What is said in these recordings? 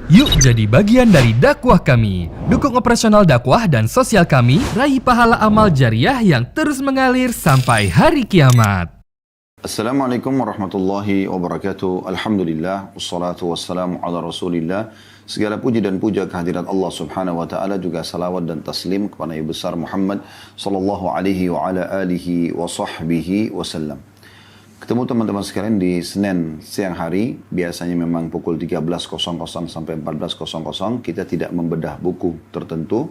Yuk jadi bagian dari dakwah kami. Dukung operasional dakwah dan sosial kami, raih pahala amal jariah yang terus mengalir sampai hari kiamat. Assalamualaikum warahmatullahi wabarakatuh. Alhamdulillah, wassalatu wassalamu ala rasulillah. Segala puji dan puja kehadirat Allah subhanahu wa ta'ala, juga salawat dan taslim kepada Nabi besar Muhammad sallallahu alaihi wa ala alihi wa sahbihi wasallam. Ketemu teman-teman sekalian di Senin siang hari, biasanya memang pukul 13.00 sampai 14.00. Kita tidak membedah buku tertentu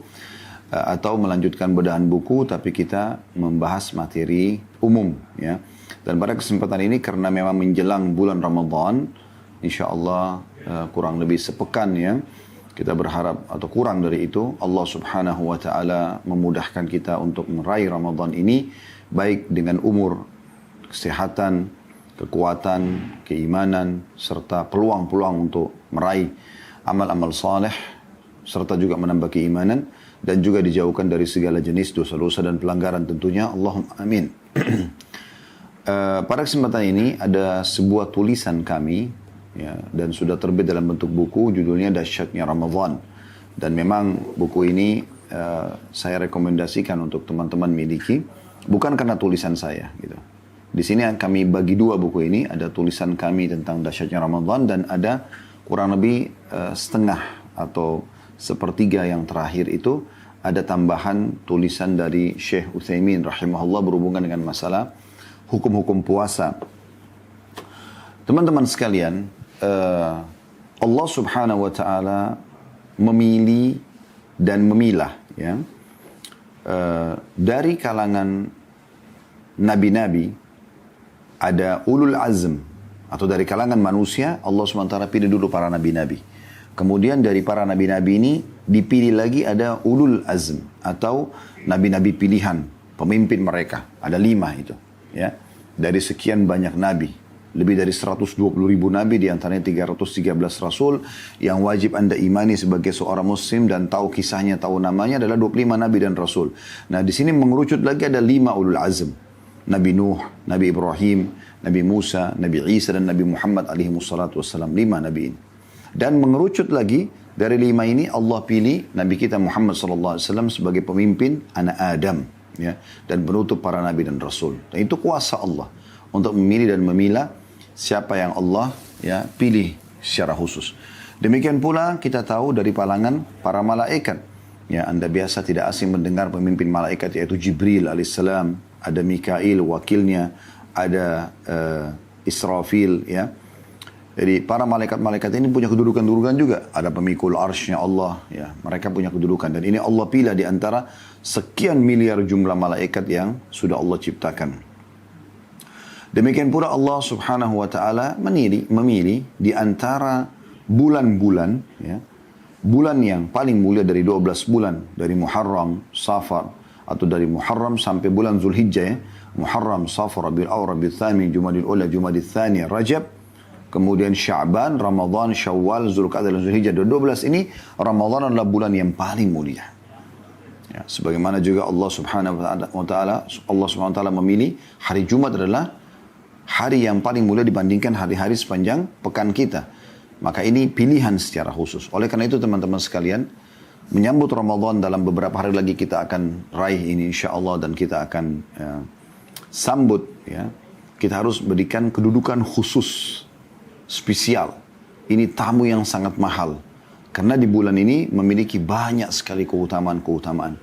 atau melanjutkan bedahan buku, tapi kita membahas materi umum, ya. Dan pada kesempatan ini karena memang menjelang bulan Ramadan, insya Allah kurang lebih sepekan, ya, kita berharap atau kurang dari itu Allah subhanahu wa ta'ala memudahkan kita untuk meraih Ramadan ini, baik dengan umur, kesehatan, kekuatan, keimanan, serta peluang-peluang untuk meraih amal-amal saleh, serta juga menambah keimanan, dan juga dijauhkan dari segala jenis dosa-dosa dan pelanggaran tentunya. Allahumma amin. Pada kesempatan ini ada sebuah tulisan kami, ya, dan sudah terbit dalam bentuk buku, judulnya Dahsyatnya Ramadan. Dan memang buku ini saya rekomendasikan untuk teman-teman miliki, bukan karena tulisan saya, gitu. Di sini kami bagi dua buku ini, ada tulisan kami tentang Dahsyatnya Ramadan dan ada kurang lebih setengah atau sepertiga yang terakhir itu ada tambahan tulisan dari Syekh Utsaimin rahimahullah berhubungan dengan masalah hukum-hukum puasa. Teman-teman sekalian, Allah subhanahu wa ta'ala memilih dan memilah, ya, dari kalangan nabi-nabi. Ada ulul azm, atau dari kalangan manusia, Allah SWT pilih dulu para nabi-nabi. Kemudian dari para nabi-nabi ini dipilih lagi ada ulul azm, atau nabi-nabi pilihan, pemimpin mereka. Ada 5 itu, ya. Dari sekian banyak nabi, lebih dari 120.000 nabi, diantaranya 313 rasul, yang wajib anda imani sebagai seorang muslim dan tahu kisahnya, tahu namanya adalah 25 nabi dan rasul. Nah, di sini mengerucut lagi ada 5 ulul azm. Nabi Nuh, Nabi Ibrahim, Nabi Musa, Nabi Isa, dan Nabi Muhammad alaihi wassalatu wassalam. 5 nabi ini. Dan mengerucut lagi, dari 5 ini Allah pilih Nabi kita Muhammad sallallahu alaihi wasallam sebagai pemimpin anak Adam, ya, dan penutup para nabi dan rasul. Dan itu kuasa Allah untuk memilih dan memilah siapa yang Allah, ya, pilih secara khusus. Demikian pula kita tahu dari kalangan para malaikat. Ya, anda biasa tidak asing mendengar pemimpin malaikat yaitu Jibril alaihissalam, ada Mikail wakilnya, ada Israfil, ya. Jadi para malaikat-malaikat ini punya kedudukan-kedudukan juga. Ada pemikul arsy-Nya Allah, ya. Mereka punya kedudukan. Dan ini Allah pilih di antara sekian miliar jumlah malaikat yang sudah Allah ciptakan. Demikian pula Allah subhanahu wa ta'ala memilih di antara bulan-bulan, ya, bulan yang paling mulia dari 12 bulan, dari Muharram, Safar, atau dari Muharram sampai bulan Zulhijjah, ya. Muharram, Safar, Rabiul Awwal, Rabiul Tsani, Jumadil Ula, Jumadil Tsani, Rajab, kemudian Sya'ban, Ramadan, Syawal, Zulqa'dah, dan Zulhijjah. 12 ini Ramadan adalah bulan yang paling mulia. Ya, sebagaimana juga Allah Subhanahu wa taala memilih hari Jumat adalah hari yang paling mulia dibandingkan hari-hari sepanjang pekan kita. Maka ini pilihan secara khusus. Oleh karena itu teman-teman sekalian, menyambut Ramadan dalam beberapa hari lagi kita akan raih ini insyaAllah, dan kita akan sambut, ya. Kita harus berikan kedudukan khusus, spesial. Ini tamu yang sangat mahal. Karena di bulan ini memiliki banyak sekali keutamaan-keutamaan.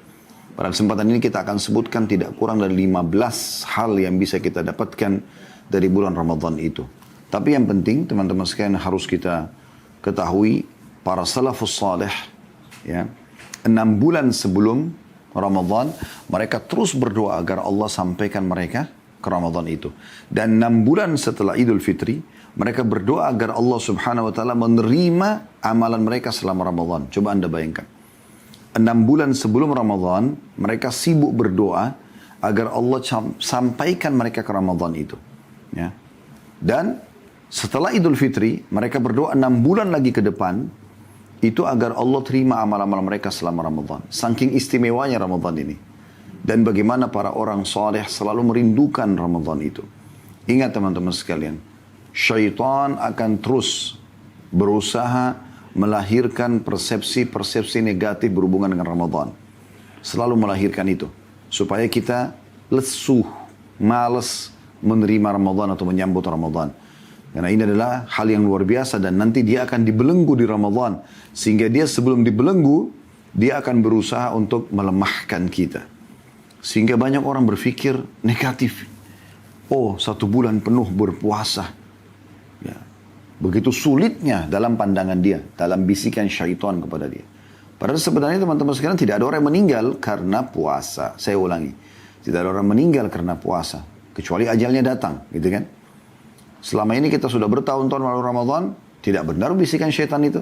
Pada kesempatan ini kita akan sebutkan tidak kurang dari 15 hal yang bisa kita dapatkan dari bulan Ramadan itu. Tapi yang penting teman-teman sekalian harus kita ketahui, para salafus salih, ya, 6 bulan sebelum Ramadan mereka terus berdoa agar Allah sampaikan mereka ke Ramadan itu. Dan 6 bulan setelah Idul Fitri mereka berdoa agar Allah subhanahu wa ta'ala menerima amalan mereka selama Ramadan. Coba anda bayangkan, 6 bulan sebelum Ramadan mereka sibuk berdoa agar Allah sampaikan mereka ke Ramadan itu, ya. Dan setelah Idul Fitri mereka berdoa 6 bulan lagi ke depan itu agar Allah terima amal-amal mereka selama Ramadan. Saking istimewanya Ramadan ini. Dan bagaimana para orang saleh selalu merindukan Ramadan itu. Ingat teman-teman sekalian, syaitan akan terus berusaha melahirkan persepsi-persepsi negatif berhubungan dengan Ramadan. Selalu melahirkan itu. Supaya kita lesu, malas menerima Ramadan atau menyambut Ramadan. Karena ini adalah hal yang luar biasa dan nanti dia akan dibelenggu di Ramadan. Sehingga dia sebelum dibelenggu, dia akan berusaha untuk melemahkan kita. Sehingga banyak orang berpikir negatif. Oh, 1 bulan penuh berpuasa. Ya. Begitu sulitnya dalam pandangan dia, dalam bisikan syaitan kepada dia. Padahal sebenarnya teman-teman sekalian tidak ada orang yang meninggal karena puasa. Saya ulangi, tidak ada orang meninggal karena puasa. Kecuali ajalnya datang, gitu kan. Selama ini kita sudah bertahun-tahun melalui Ramadan, tidak benar bisikan syaitan itu.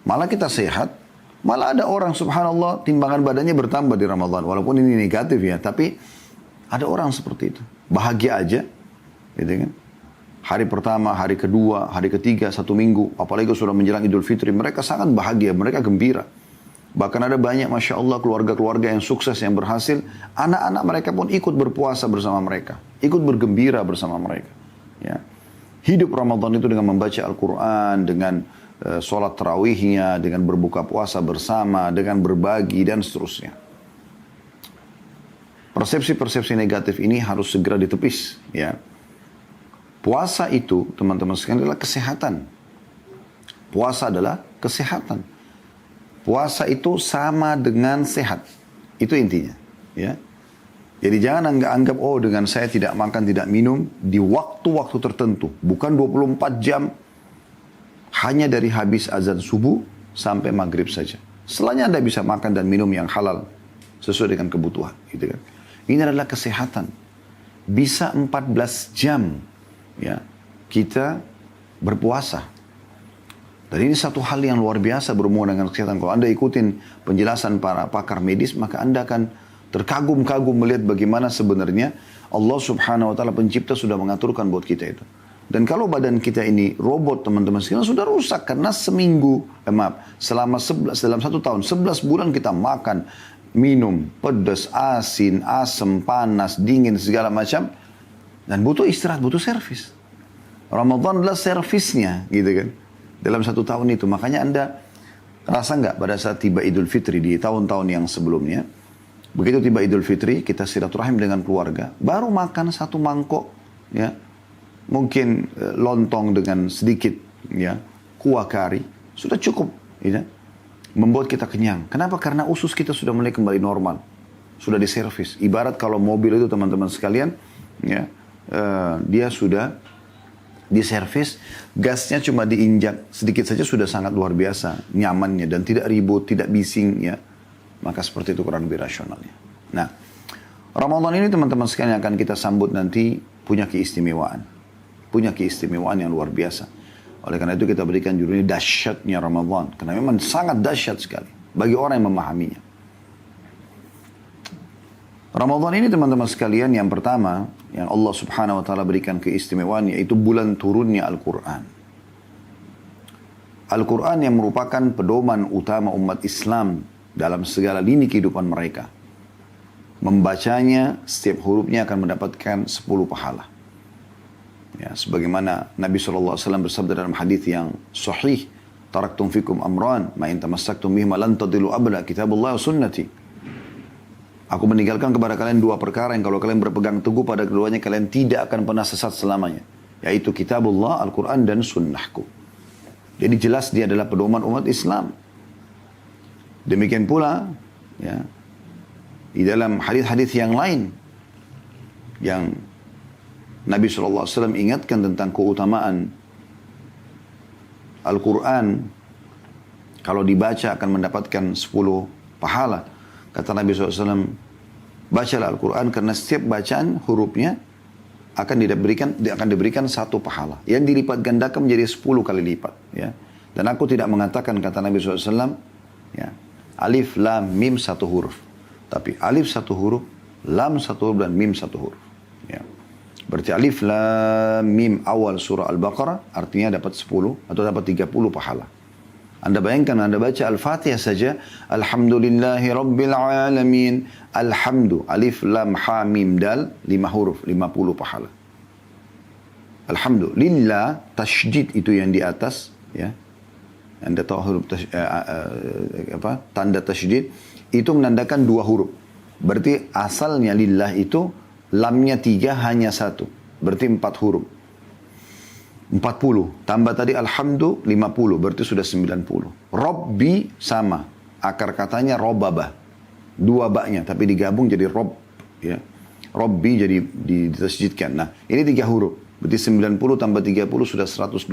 Malah kita sehat, malah ada orang subhanallah timbangan badannya bertambah di Ramadan. Walaupun ini negatif ya, tapi ada orang seperti itu. Bahagia aja, gitu kan. Hari pertama, hari kedua, hari ketiga, 1 minggu, apalagi sudah menjelang Idul Fitri, mereka sangat bahagia, mereka gembira. Bahkan ada banyak, Masya Allah, keluarga-keluarga yang sukses, yang berhasil, anak-anak mereka pun ikut berpuasa bersama mereka, ikut bergembira bersama mereka. Ya. Hidup Ramadan itu dengan membaca Al-Quran, dengan sholat tarawihnya, dengan berbuka puasa bersama, dengan berbagi, dan seterusnya. Persepsi-persepsi negatif ini harus segera ditepis. Ya. Puasa itu, teman-teman sekalian, adalah kesehatan. Puasa adalah kesehatan. Puasa itu sama dengan sehat. Itu intinya. Ya. Jadi jangan anggap, oh dengan saya tidak makan, tidak minum, di waktu-waktu tertentu. Bukan 24 jam, hanya dari habis azan subuh sampai maghrib saja. Setelahnya Anda bisa makan dan minum yang halal, sesuai dengan kebutuhan. Gitu kan. Ini adalah kesehatan. Bisa 14 jam ya, kita berpuasa. Dan ini satu hal yang luar biasa berhubungan dengan kesehatan. Kalau Anda ikutin penjelasan para pakar medis, maka Anda akan terkagum-kagum melihat bagaimana sebenarnya Allah subhanahu wa ta'ala pencipta sudah mengaturkan buat kita itu. Dan kalau badan kita ini robot teman-teman sekalian sudah rusak karena selama dalam 1 tahun, 11 bulan kita makan, minum, pedas, asin, asam, panas, dingin, segala macam. Dan butuh istirahat, butuh servis. Ramadan adalah servisnya gitu kan. Dalam 1 tahun itu. Makanya Anda rasa nggak pada saat tiba Idul Fitri di tahun-tahun yang sebelumnya, begitu tiba Idul Fitri, kita silaturahim dengan keluarga, baru makan 1 mangkok, ya, mungkin lontong dengan sedikit, ya, kuah kari, sudah cukup, ya, membuat kita kenyang. Kenapa? Karena usus kita sudah mulai kembali normal, sudah diservis. Ibarat kalau mobil itu teman-teman sekalian, ya, dia sudah diservis, gasnya cuma diinjak sedikit saja sudah sangat luar biasa nyamannya dan tidak ribut, tidak bising, ya. Maka seperti itu kurang lebih rasionalnya. Nah, Ramadan ini teman-teman sekalian yang akan kita sambut nanti punya keistimewaan. Punya keistimewaan yang luar biasa. Oleh karena itu kita berikan judulnya dahsyatnya Ramadan. Karena memang sangat dahsyat sekali bagi orang yang memahaminya. Ramadan ini teman-teman sekalian yang pertama, yang Allah subhanahu wa ta'ala berikan keistimewaan, yaitu bulan turunnya Al-Quran. Al-Quran yang merupakan pedoman utama umat Islam dalam segala lini kehidupan mereka. Membacanya, setiap hurufnya akan mendapatkan 10 pahala. Ya, sebagaimana Nabi SAW bersabda dalam hadis yang sahih, taraktum fikum amran, ma in tamassaktum bihima lan tadillu abada, kitabullah wa sunnati. Aku meninggalkan kepada kalian 2 perkara yang kalau kalian berpegang teguh pada keduanya, kalian tidak akan pernah sesat selamanya. Yaitu kitabullah, Al-Quran, dan sunnahku. Jadi jelas dia adalah pedoman umat Islam. Demikian pula, ya, di dalam hadis-hadis yang lain yang Nabi SAW ingatkan tentang keutamaan Al-Quran, kalau dibaca akan mendapatkan 10 pahala. Kata Nabi SAW, bacalah Al-Quran karena setiap bacaan hurufnya akan diberikan 1 pahala. Yang dilipat gandakan menjadi 10 kali lipat. Ya. Dan aku tidak mengatakan, kata Nabi SAW, ya, alif, lam, mim 1 huruf. Tapi alif 1 huruf, lam 1 huruf, dan mim 1 huruf. Ya. Berarti alif, lam, mim awal surah Al-Baqarah artinya dapat 10 atau dapat 30 pahala. Anda bayangkan, Anda baca Al-Fatihah saja, Alhamdulillahi Rabbil Alamin, Alhamdu, alif, lam, ha, mim, dal, 5 huruf, 50 pahala. Alhamdulillah, tasydid itu yang di atas, ya. Anda tahu huruf tanda tasydid itu menandakan 2 huruf. Berarti asalnya lillah itu lamnya 3 hanya 1. Berarti 4 huruf. 40. Tambah tadi alhamdu 50. Berarti sudah 90. Robbi sama. Akar katanya robabah. 2 baknya tapi digabung jadi rob. Ya. Robbi jadi ditasydidkan. Nah ini 3 huruf. Berarti 90 tambah 30 sudah 120.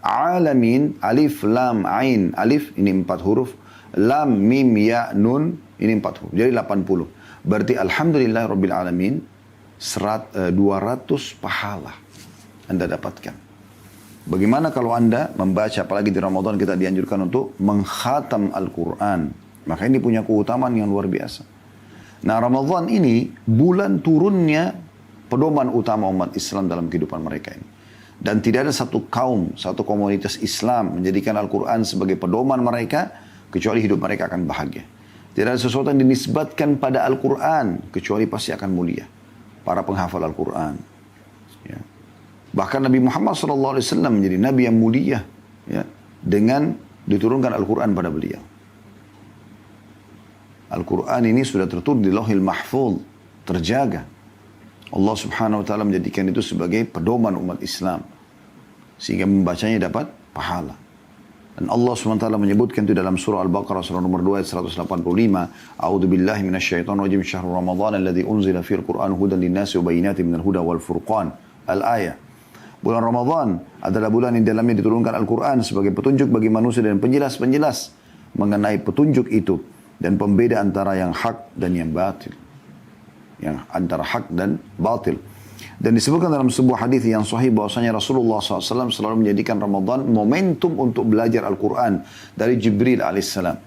Alamin, alif, lam, ain, alif. Ini 4 huruf. Lam, mim, ya, nun. Ini 4 huruf. Jadi 80. Berarti alhamdulillah rabbil alamin. 200 pahala Anda dapatkan. Bagaimana kalau Anda membaca, apalagi di Ramadan kita dianjurkan untuk mengkhatam Al-Quran. Maka ini punya keutamaan yang luar biasa. Nah Ramadan ini bulan turunnya pedoman utama umat Islam dalam kehidupan mereka ini. Dan tidak ada satu kaum, satu komunitas Islam menjadikan Al-Quran sebagai pedoman mereka, kecuali hidup mereka akan bahagia. Tidak ada sesuatu yang dinisbatkan pada Al-Quran, kecuali pasti akan mulia. Para penghafal Al-Quran. Ya. Bahkan Nabi Muhammad SAW menjadi Nabi yang mulia. Ya, dengan diturunkan Al-Quran pada beliau. Al-Quran ini sudah tertulis di Lauhil Mahfuz, terjaga. Allah Subhanahu wa taala menjadikan itu sebagai pedoman umat Islam sehingga membacanya dapat pahala. Dan Allah Subhanahu wa taala menyebutkan itu dalam surah Al-Baqarah surah nomor 2 ayat 185, A'udzu billahi minasyaitonir rajim, syahrul ramadhan alladzi unzila fil Qur'an hudan lin-nasi wa bayyinatin minal huda wal furqan. Al-ayah. Bulan Ramadan adalah bulan yang dalamnya diturunkan Al-Quran sebagai petunjuk bagi manusia dan penjelas-penjelas mengenai petunjuk itu dan pembeda antara yang hak dan yang batil. Yang antara hak dan batil. Dan disebutkan dalam sebuah hadis yang sahih bahwasanya Rasulullah SAW selalu menjadikan Ramadan momentum untuk belajar Al-Quran dari Jibril alaihissalam.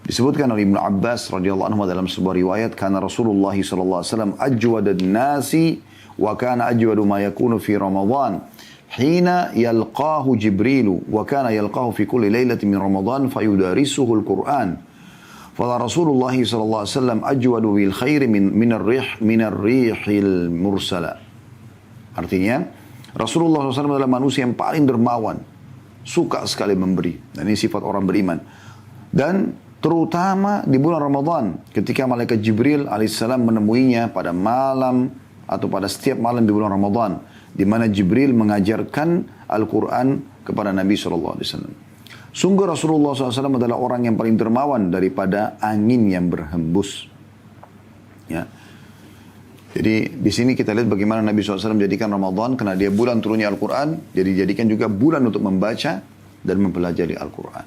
Disebutkan oleh Ibnu Abbas radhiyallahu anhu dalam sebuah riwayat, karena Rasulullah SAW ajwadan nasi wa kana ajwadu ma yakunu fi Ramadan hina yalqahu Jibrilu wa kana yalqahu fi kulli lailatin min Ramadan fayudarisuhu Al-Quran. Fala Rasulullah SAW ajwadu bil khairi min ar-rihil mursala. Artinya, Rasulullah SAW adalah manusia yang paling dermawan. Suka sekali memberi. Dan ini sifat orang beriman. Dan terutama di bulan Ramadan. Ketika malaikat Jibril alaihissalam menemuinya pada malam atau pada setiap malam di bulan Ramadan. Di mana Jibril mengajarkan Al-Quran kepada Nabi SAW. Sungguh Rasulullah SAW adalah orang yang paling dermawan daripada angin yang berhembus. Ya. Jadi di sini kita lihat bagaimana Nabi SAW menjadikan Ramadan karena dia bulan turunnya Al-Quran. Jadi dijadikan juga bulan untuk membaca dan mempelajari Al-Quran.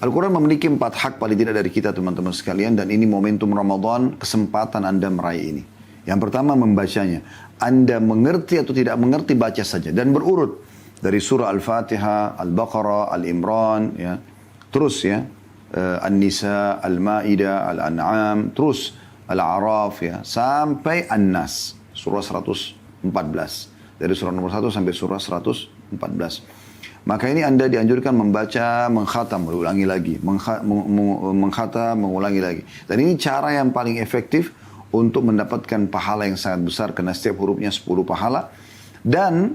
Al-Quran memiliki 4 hak paling tidak dari kita teman-teman sekalian. Dan ini momentum Ramadan, kesempatan Anda meraih ini. Yang pertama membacanya. Anda mengerti atau tidak mengerti, baca saja. Dan berurut. Dari surah Al-Fatihah, Al-Baqarah, Al-Imran, ya. Terus ya. An-Nisa, Al-Ma'idah, Al-An'am, terus Al-A'raf, ya. Sampai An-Nas, surah 114. Dari surah nomor 1 sampai surah 114. Maka ini Anda dianjurkan membaca, mengkhatam, mengulangi lagi. Mengkhatam, mengulangi lagi. Dan ini cara yang paling efektif untuk mendapatkan pahala yang sangat besar. Karena setiap hurufnya 10 pahala. Dan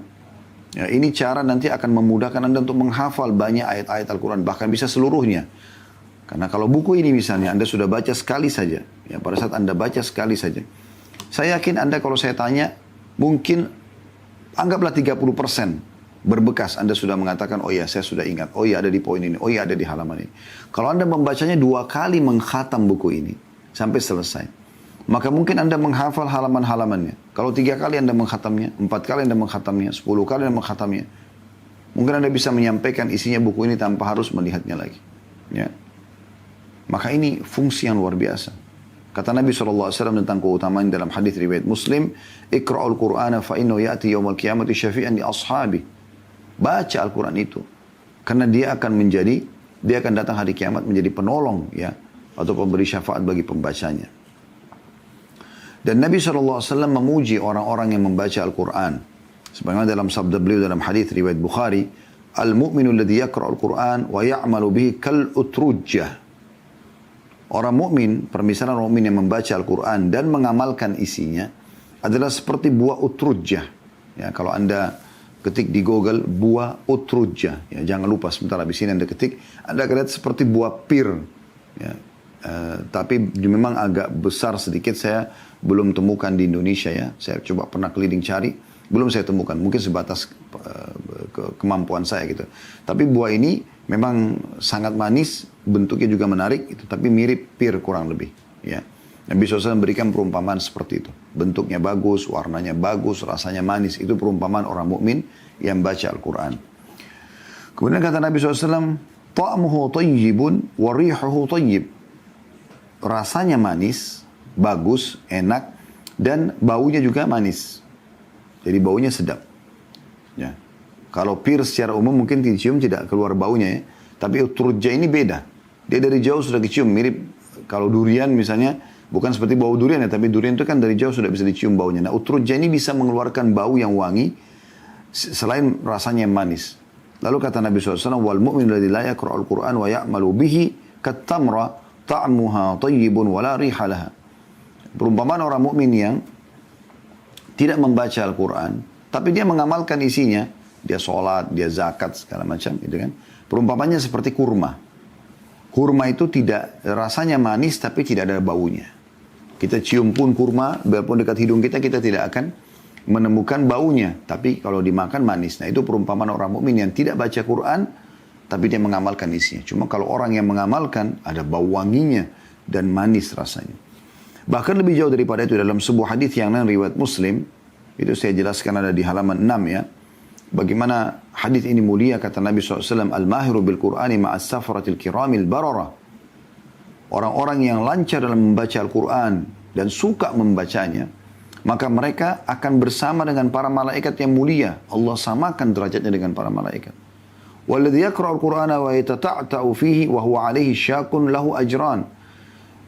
ya, ini cara nanti akan memudahkan Anda untuk menghafal banyak ayat-ayat Al-Quran. Bahkan bisa seluruhnya. Karena kalau buku ini misalnya Anda sudah baca sekali saja. Ya, pada saat Anda baca sekali saja. Saya yakin Anda kalau saya tanya. Mungkin anggaplah 30% berbekas. Anda sudah mengatakan, oh ya saya sudah ingat. Oh ya ada di poin ini. Oh ya ada di halaman ini. Kalau Anda membacanya 2 kali mengkhatam buku ini. Sampai selesai. Maka mungkin Anda menghafal halaman-halamannya. Kalau 3 kali Anda mengkhatamnya, 4 kali Anda mengkhatamnya, 10 kali Anda mengkhatamnya. Mungkin Anda bisa menyampaikan isinya buku ini tanpa harus melihatnya lagi. Ya. Maka ini fungsi yang luar biasa. Kata Nabi SAW tentang keutamaan dalam hadis riwayat Muslim, Iqra'ul Qur'ana fa innahu ya'ti yawmal qiyamati syafi'an li ashabi. Baca Al-Quran itu. Karena dia akan datang hari kiamat menjadi penolong, ya, atau pemberi syafaat bagi pembacanya. Dan Nabi SAW memuji orang-orang yang membaca Al-Quran. Sebagaimana dalam sabda beliau dalam hadis riwayat Bukhari, Al-mu'minu alladhi yaqra'ul Qur'an wa ya'malu bihi kal utrujjah. Orang mukmin, permisalan orang mukmin yang membaca Al-Quran dan mengamalkan isinya adalah seperti buah utrujjah. Ya, kalau Anda ketik di Google buah utrujah. Ya, jangan lupa sebentar habis ini Anda ketik, Anda akan lihat seperti buah pir. Ya, tapi memang agak besar sedikit, saya belum temukan di Indonesia ya. Saya coba pernah keliling cari, belum saya temukan. Mungkin sebatas kemampuan saya gitu. Tapi buah ini memang sangat manis, bentuknya juga menarik, gitu, tapi mirip pir kurang lebih. Ya. Nabi SAW memberikan perumpamaan seperti itu. Bentuknya bagus, warnanya bagus, rasanya manis. Itu perumpamaan orang mukmin yang baca Al-Quran. Kemudian kata Nabi SAW, ta'muhu tayyibun wa rihuhu tayyib. Rasanya manis, bagus, enak, dan baunya juga manis. Jadi baunya sedap. Ya. Kalau pir secara umum mungkin dicium tidak keluar baunya ya. Tapi utrujah ini beda. Dia dari jauh sudah dicium, mirip kalau durian misalnya, bukan seperti bau durian ya, tapi durian itu kan dari jauh sudah bisa dicium baunya. Nah, utrujah ini bisa mengeluarkan bau yang wangi, selain rasanya yang manis. Lalu kata Nabi SAW, wal mu'min alladhi la yaqra'ul Qur'an wa ya'malu bihi kat-tamra ta'muha tayyibun wa la riha laha. Perumpamaan orang mukmin yang tidak membaca Al-Quran, tapi dia mengamalkan isinya, dia sholat, dia zakat, segala macam, gitu kan. Perumpamannya seperti kurma. Kurma itu tidak, rasanya manis tapi tidak ada baunya. Kita cium pun kurma, walaupun dekat hidung kita, kita tidak akan menemukan baunya. Tapi kalau dimakan manis. Nah itu perumpamaan orang mukmin yang tidak baca Quran, tapi dia mengamalkan isinya. Cuma kalau orang yang mengamalkan, ada bau wanginya dan manis rasanya. Bahkan lebih jauh daripada itu, dalam sebuah hadis yang lain riwayat Muslim, itu saya jelaskan ada di halaman 6 ya. Bagaimana hadis ini mulia, kata Nabi SAW, Al-mahiru bil-Qur'ani ma'as safaratil kiramil barara. Orang-orang yang lancar dalam membaca Al-Quran dan suka membacanya, maka mereka akan bersama dengan para malaikat yang mulia. Allah samakan derajatnya dengan para malaikat. Walladhi yakra'ul Qur'ana wa yatata'ta'u fihi wa huwa alaihi syakun lahu ajran.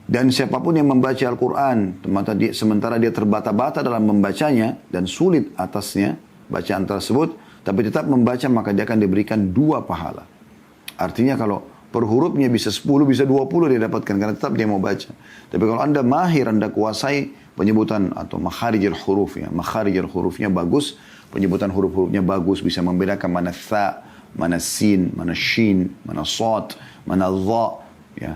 Dan siapapun yang membaca Al-Quran, sementara dia terbata-bata dalam membacanya dan sulit atasnya bacaan tersebut, tapi tetap membaca, maka dia akan diberikan 2 pahala. Artinya kalau per hurufnya bisa 10, bisa 20 dia dapatkan, karena tetap dia mau baca. Tapi kalau Anda mahir, Anda kuasai penyebutan atau makharijul huruf ya, makharijul hurufnya bagus, penyebutan huruf-hurufnya bagus, bisa membedakan mana tha, mana sin, mana shin, mana sad, mana dha, ya.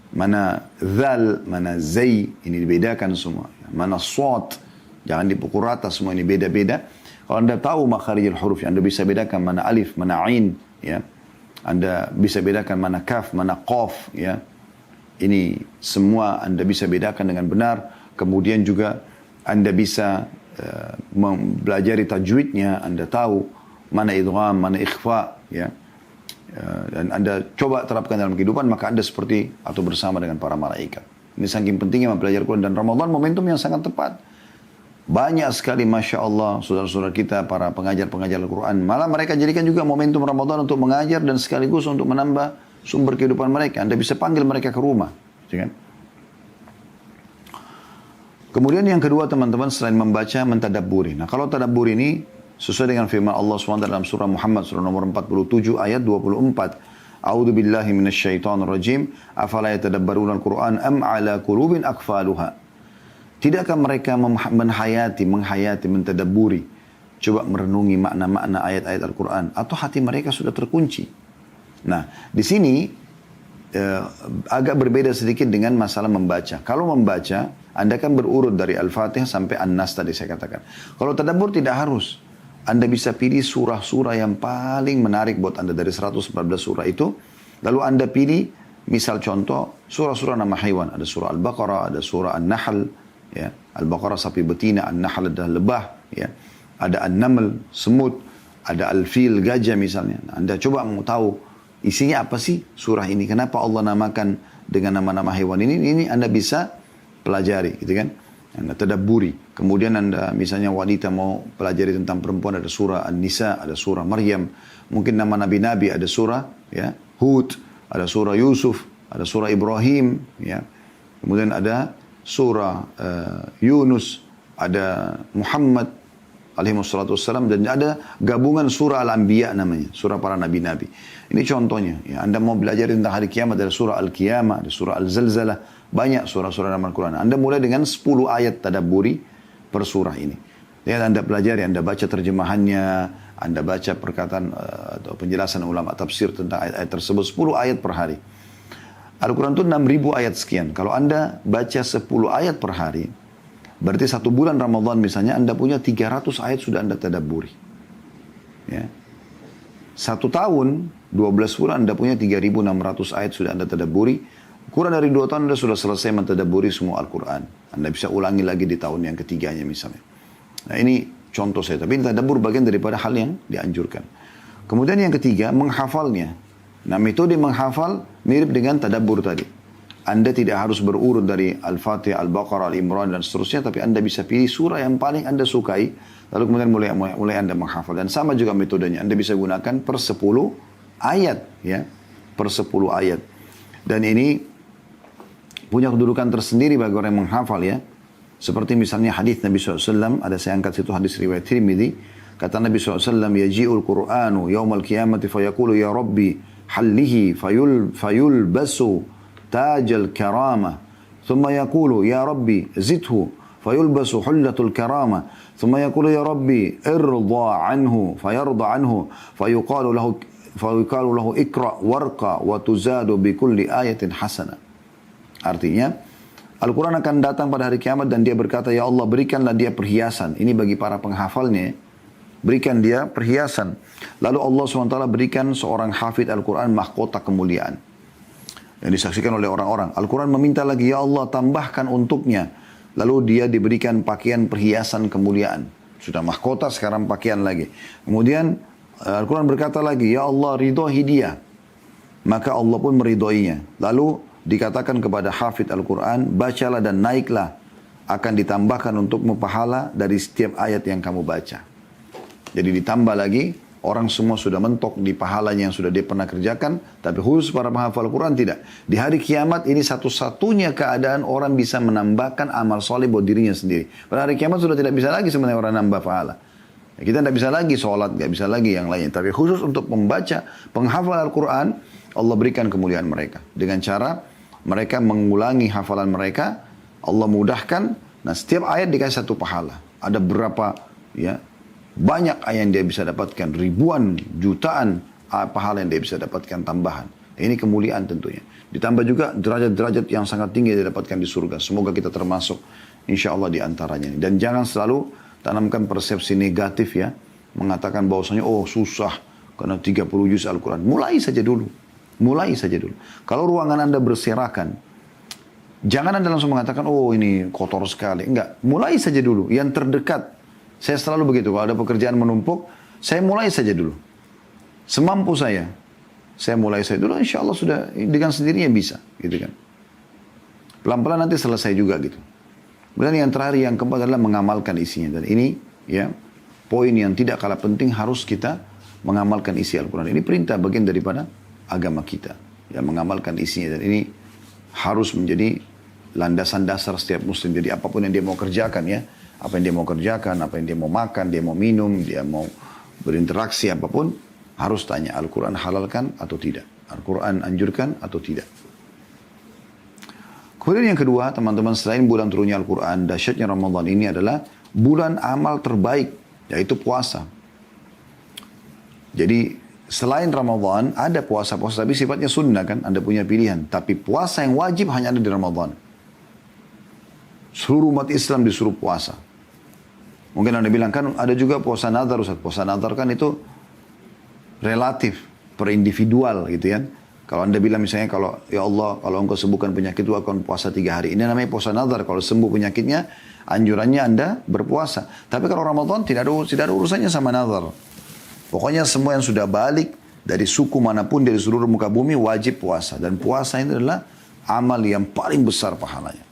Mana zal, mana zai, ini dibedakan semua. Mana sad, jangan dipukul rata, semua ini beda-beda. Kalau Anda tahu makharijul huruf, Anda bisa bedakan mana alif, mana ain, ya. Anda bisa bedakan mana kaf, mana qaf, ya. Ini semua Anda bisa bedakan dengan benar. Kemudian juga Anda bisa mempelajari tajwidnya, Anda tahu mana idgham, mana ikhfa, ya. Dan Anda coba terapkan dalam kehidupan, maka Anda seperti atau bersama dengan para malaikat. Ini saking pentingnya mempelajari Quran, dan Ramadan momentum yang sangat tepat. Banyak sekali Masya Allah saudara-saudara kita para pengajar-pengajar Al-Quran, malah mereka jadikan juga momentum Ramadan untuk mengajar dan sekaligus untuk menambah sumber kehidupan mereka. Anda bisa panggil mereka ke rumah, kan? Kemudian yang kedua teman-teman, selain membaca, mentadabburi. Nah kalau tadabbur ini sesuai dengan firman Allah SWT dalam surah Muhammad surah nomor 47 ayat 24. A'udzu billahi minasyaitonir rajim. Afala yatadabbaruna al-Qur'an am 'ala qulubin aqfaluha. Tidakkah mereka menghayati, mentadabburi, coba merenungi makna-makna ayat-ayat Al-Quran, atau hati mereka sudah terkunci? Nah, di sini agak berbeda sedikit dengan masalah membaca. Kalau membaca, Anda kan berurut dari Al-Fatihah sampai An-Nas tadi saya katakan. Kalau tadabbur tidak harus. Anda bisa pilih surah-surah yang paling menarik buat Anda dari 114 surah itu. Lalu Anda pilih, misal contoh, surah-surah nama hewan. Ada surah Al-Baqarah, ada surah An-Nahl, ya. Al-Baqarah sapi betina, An-Nahl adalah lebah, ya. Ada An-Naml, semut, ada Al-Fil, gajah misalnya. Nah, Anda coba mau tahu isinya apa sih surah ini? Kenapa Allah namakan dengan nama-nama hewan ini? Ini Anda bisa pelajari, gitu kan? Anda tadabburi. Kemudian Anda misalnya wanita mau pelajari tentang perempuan, ada surah An-Nisa, ada surah Maryam. Mungkin nama nabi-nabi, ada surah ya Hud, ada surah Yusuf, ada surah Ibrahim, ya. Kemudian ada surah Yunus, ada Muhammad alaihi wassalatu wassalam, dan ada gabungan surah Al-Anbiya namanya, surah para nabi-nabi. Ini contohnya, ya. Anda mau belajar tentang hari kiamat, ada surah Al-Qiyamah, ada surah Al-Zalzalah, banyak surah-surah dalam Al-Quran. Anda mulai dengan 10 ayat tadabburi per surah ini. Ya, Anda pelajari, Anda baca terjemahannya, Anda baca perkataan atau penjelasan ulama tafsir tentang ayat-ayat tersebut 10 ayat per hari. Al-Quran itu 6.000 ayat sekian. Kalau Anda baca 10 ayat per hari, berarti 1 bulan Ramadan misalnya Anda punya 300 ayat sudah Anda tadabburi. Ya. 1 tahun, 12 bulan Anda punya 3.600 ayat sudah Anda tadabburi. Kurang dari 2 tahun Anda sudah selesai mentadabburi semua Al-Quran. Anda bisa ulangi lagi di tahun yang ketiganya misalnya. Nah ini contoh saya. Tapi tadabbur bagian daripada hal yang dianjurkan. Kemudian yang ketiga, menghafalnya. Nah metode menghafal mirip dengan tadabbur tadi. Anda tidak harus berurut dari Al-Fatihah, Al-Baqarah, Al-Imran dan seterusnya. Tapi Anda bisa pilih surah yang paling Anda sukai. Lalu kemudian mulai Anda menghafal. Dan sama juga metodenya. Anda bisa gunakan per 10 ayat. Ya, per 10 ayat. Dan ini punya kedudukan tersendiri bagi orang yang menghafal ya. Seperti misalnya hadis Nabi SAW. Ada saya angkat situ hadis riwayat Tirmidzi. Kata Nabi SAW. Yaji'ul Qur'anu yawmal qiyamati fayaqulu ya Rabbi hallihi fayulbasu tajal karamah. Thumma yaqulu ya Rabbi zidhu fayulbasu hullatul karamah. Thumma yaqulu ya Rabbi irda anhu fayarda anhu. Fayuqalu lahu ikra warqa wa tuzadu bikulli ayatin hasana. Artinya Al-Quran akan datang pada hari kiamat dan dia berkata, ya Allah berikanlah dia perhiasan. Ini bagi para penghafalnya. Berikan dia perhiasan. Lalu Allah SWT berikan seorang hafid Al-Quran mahkota kemuliaan. Yang disaksikan oleh orang-orang. Al-Quran meminta lagi, ya Allah tambahkan untuknya. Lalu dia diberikan pakaian perhiasan kemuliaan. Sudah mahkota sekarang pakaian lagi. Kemudian Al-Quran berkata lagi, ya Allah ridhoi dia. Maka Allah pun meridhoinya. Lalu dikatakan kepada hafid Al-Quran, bacalah dan naiklah. Akan ditambahkan untukmu pahala dari setiap ayat yang kamu baca. Jadi ditambah lagi, orang semua sudah mentok di pahalanya yang sudah dia pernah kerjakan. Tapi khusus para penghafal Al-Quran tidak. Di hari kiamat ini satu-satunya keadaan orang bisa menambahkan amal soleh buat dirinya sendiri. Pada hari kiamat sudah tidak bisa lagi sebenarnya orang nambah pahala. Kita tidak bisa lagi sholat, tidak bisa lagi yang lain. Tapi khusus untuk membaca, penghafal Al-Quran, Allah berikan kemuliaan mereka. Dengan cara mereka mengulangi hafalan mereka, Allah mudahkan. Nah setiap ayat dikasih satu pahala. Ada berapa ya, banyak ayat yang dia bisa dapatkan, ribuan, jutaan pahala yang dia bisa dapatkan tambahan. Ini kemuliaan tentunya. Ditambah juga derajat-derajat yang sangat tinggi yang didapatkan di surga. Semoga kita termasuk insya Allah di antaranya. Dan jangan selalu tanamkan persepsi negatif ya. Mengatakan bahwasanya oh susah karena 30 juz Al-Quran. Mulai saja dulu. Mulai saja dulu. Kalau ruangan Anda berserakan, jangan Anda langsung mengatakan oh ini kotor sekali. Enggak. Mulai saja dulu. Yang terdekat. Saya selalu begitu, kalau ada pekerjaan menumpuk, saya mulai saja dulu. Semampu saya mulai saja dulu, insya Allah sudah dengan sendirinya bisa. Gitu kan. Pelan-pelan nanti selesai juga gitu. Kemudian yang terakhir, yang keempat adalah mengamalkan isinya. Dan ini ya poin yang tidak kalah penting harus kita mengamalkan isi Al-Quran. Ini perintah bagian daripada agama kita. Ya, mengamalkan isinya. Dan ini harus menjadi landasan dasar setiap muslim. Jadi apapun yang dia mau kerjakan ya. Apa yang dia mau kerjakan, apa yang dia mau makan, dia mau minum, dia mau berinteraksi apapun, harus tanya Al-Quran halalkan atau tidak. Al-Quran anjurkan atau tidak. Kemudian yang kedua, teman-teman, selain bulan turunnya Al-Quran, dahsyatnya Ramadan ini adalah bulan amal terbaik, yaitu puasa. Jadi selain Ramadan, ada puasa-puasa, tapi sifatnya sunnah kan, Anda punya pilihan. Tapi puasa yang wajib hanya ada di Ramadan. Seluruh umat Islam disuruh puasa. Mungkin Anda bilang kan ada juga puasa nazar Ustaz. Puasa nazar kan itu relatif, per individual gitu ya. Kalau Anda bilang misalnya kalau ya Allah kalau engkau sembuhkan penyakitku akan puasa 3 hari. Ini namanya puasa nazar. Kalau sembuh penyakitnya anjurannya Anda berpuasa. Tapi kalau Ramadan tidak ada urusannya sama nazar. Pokoknya semua yang sudah balik dari suku manapun dari seluruh muka bumi wajib puasa. Dan puasa ini adalah amal yang paling besar pahalanya.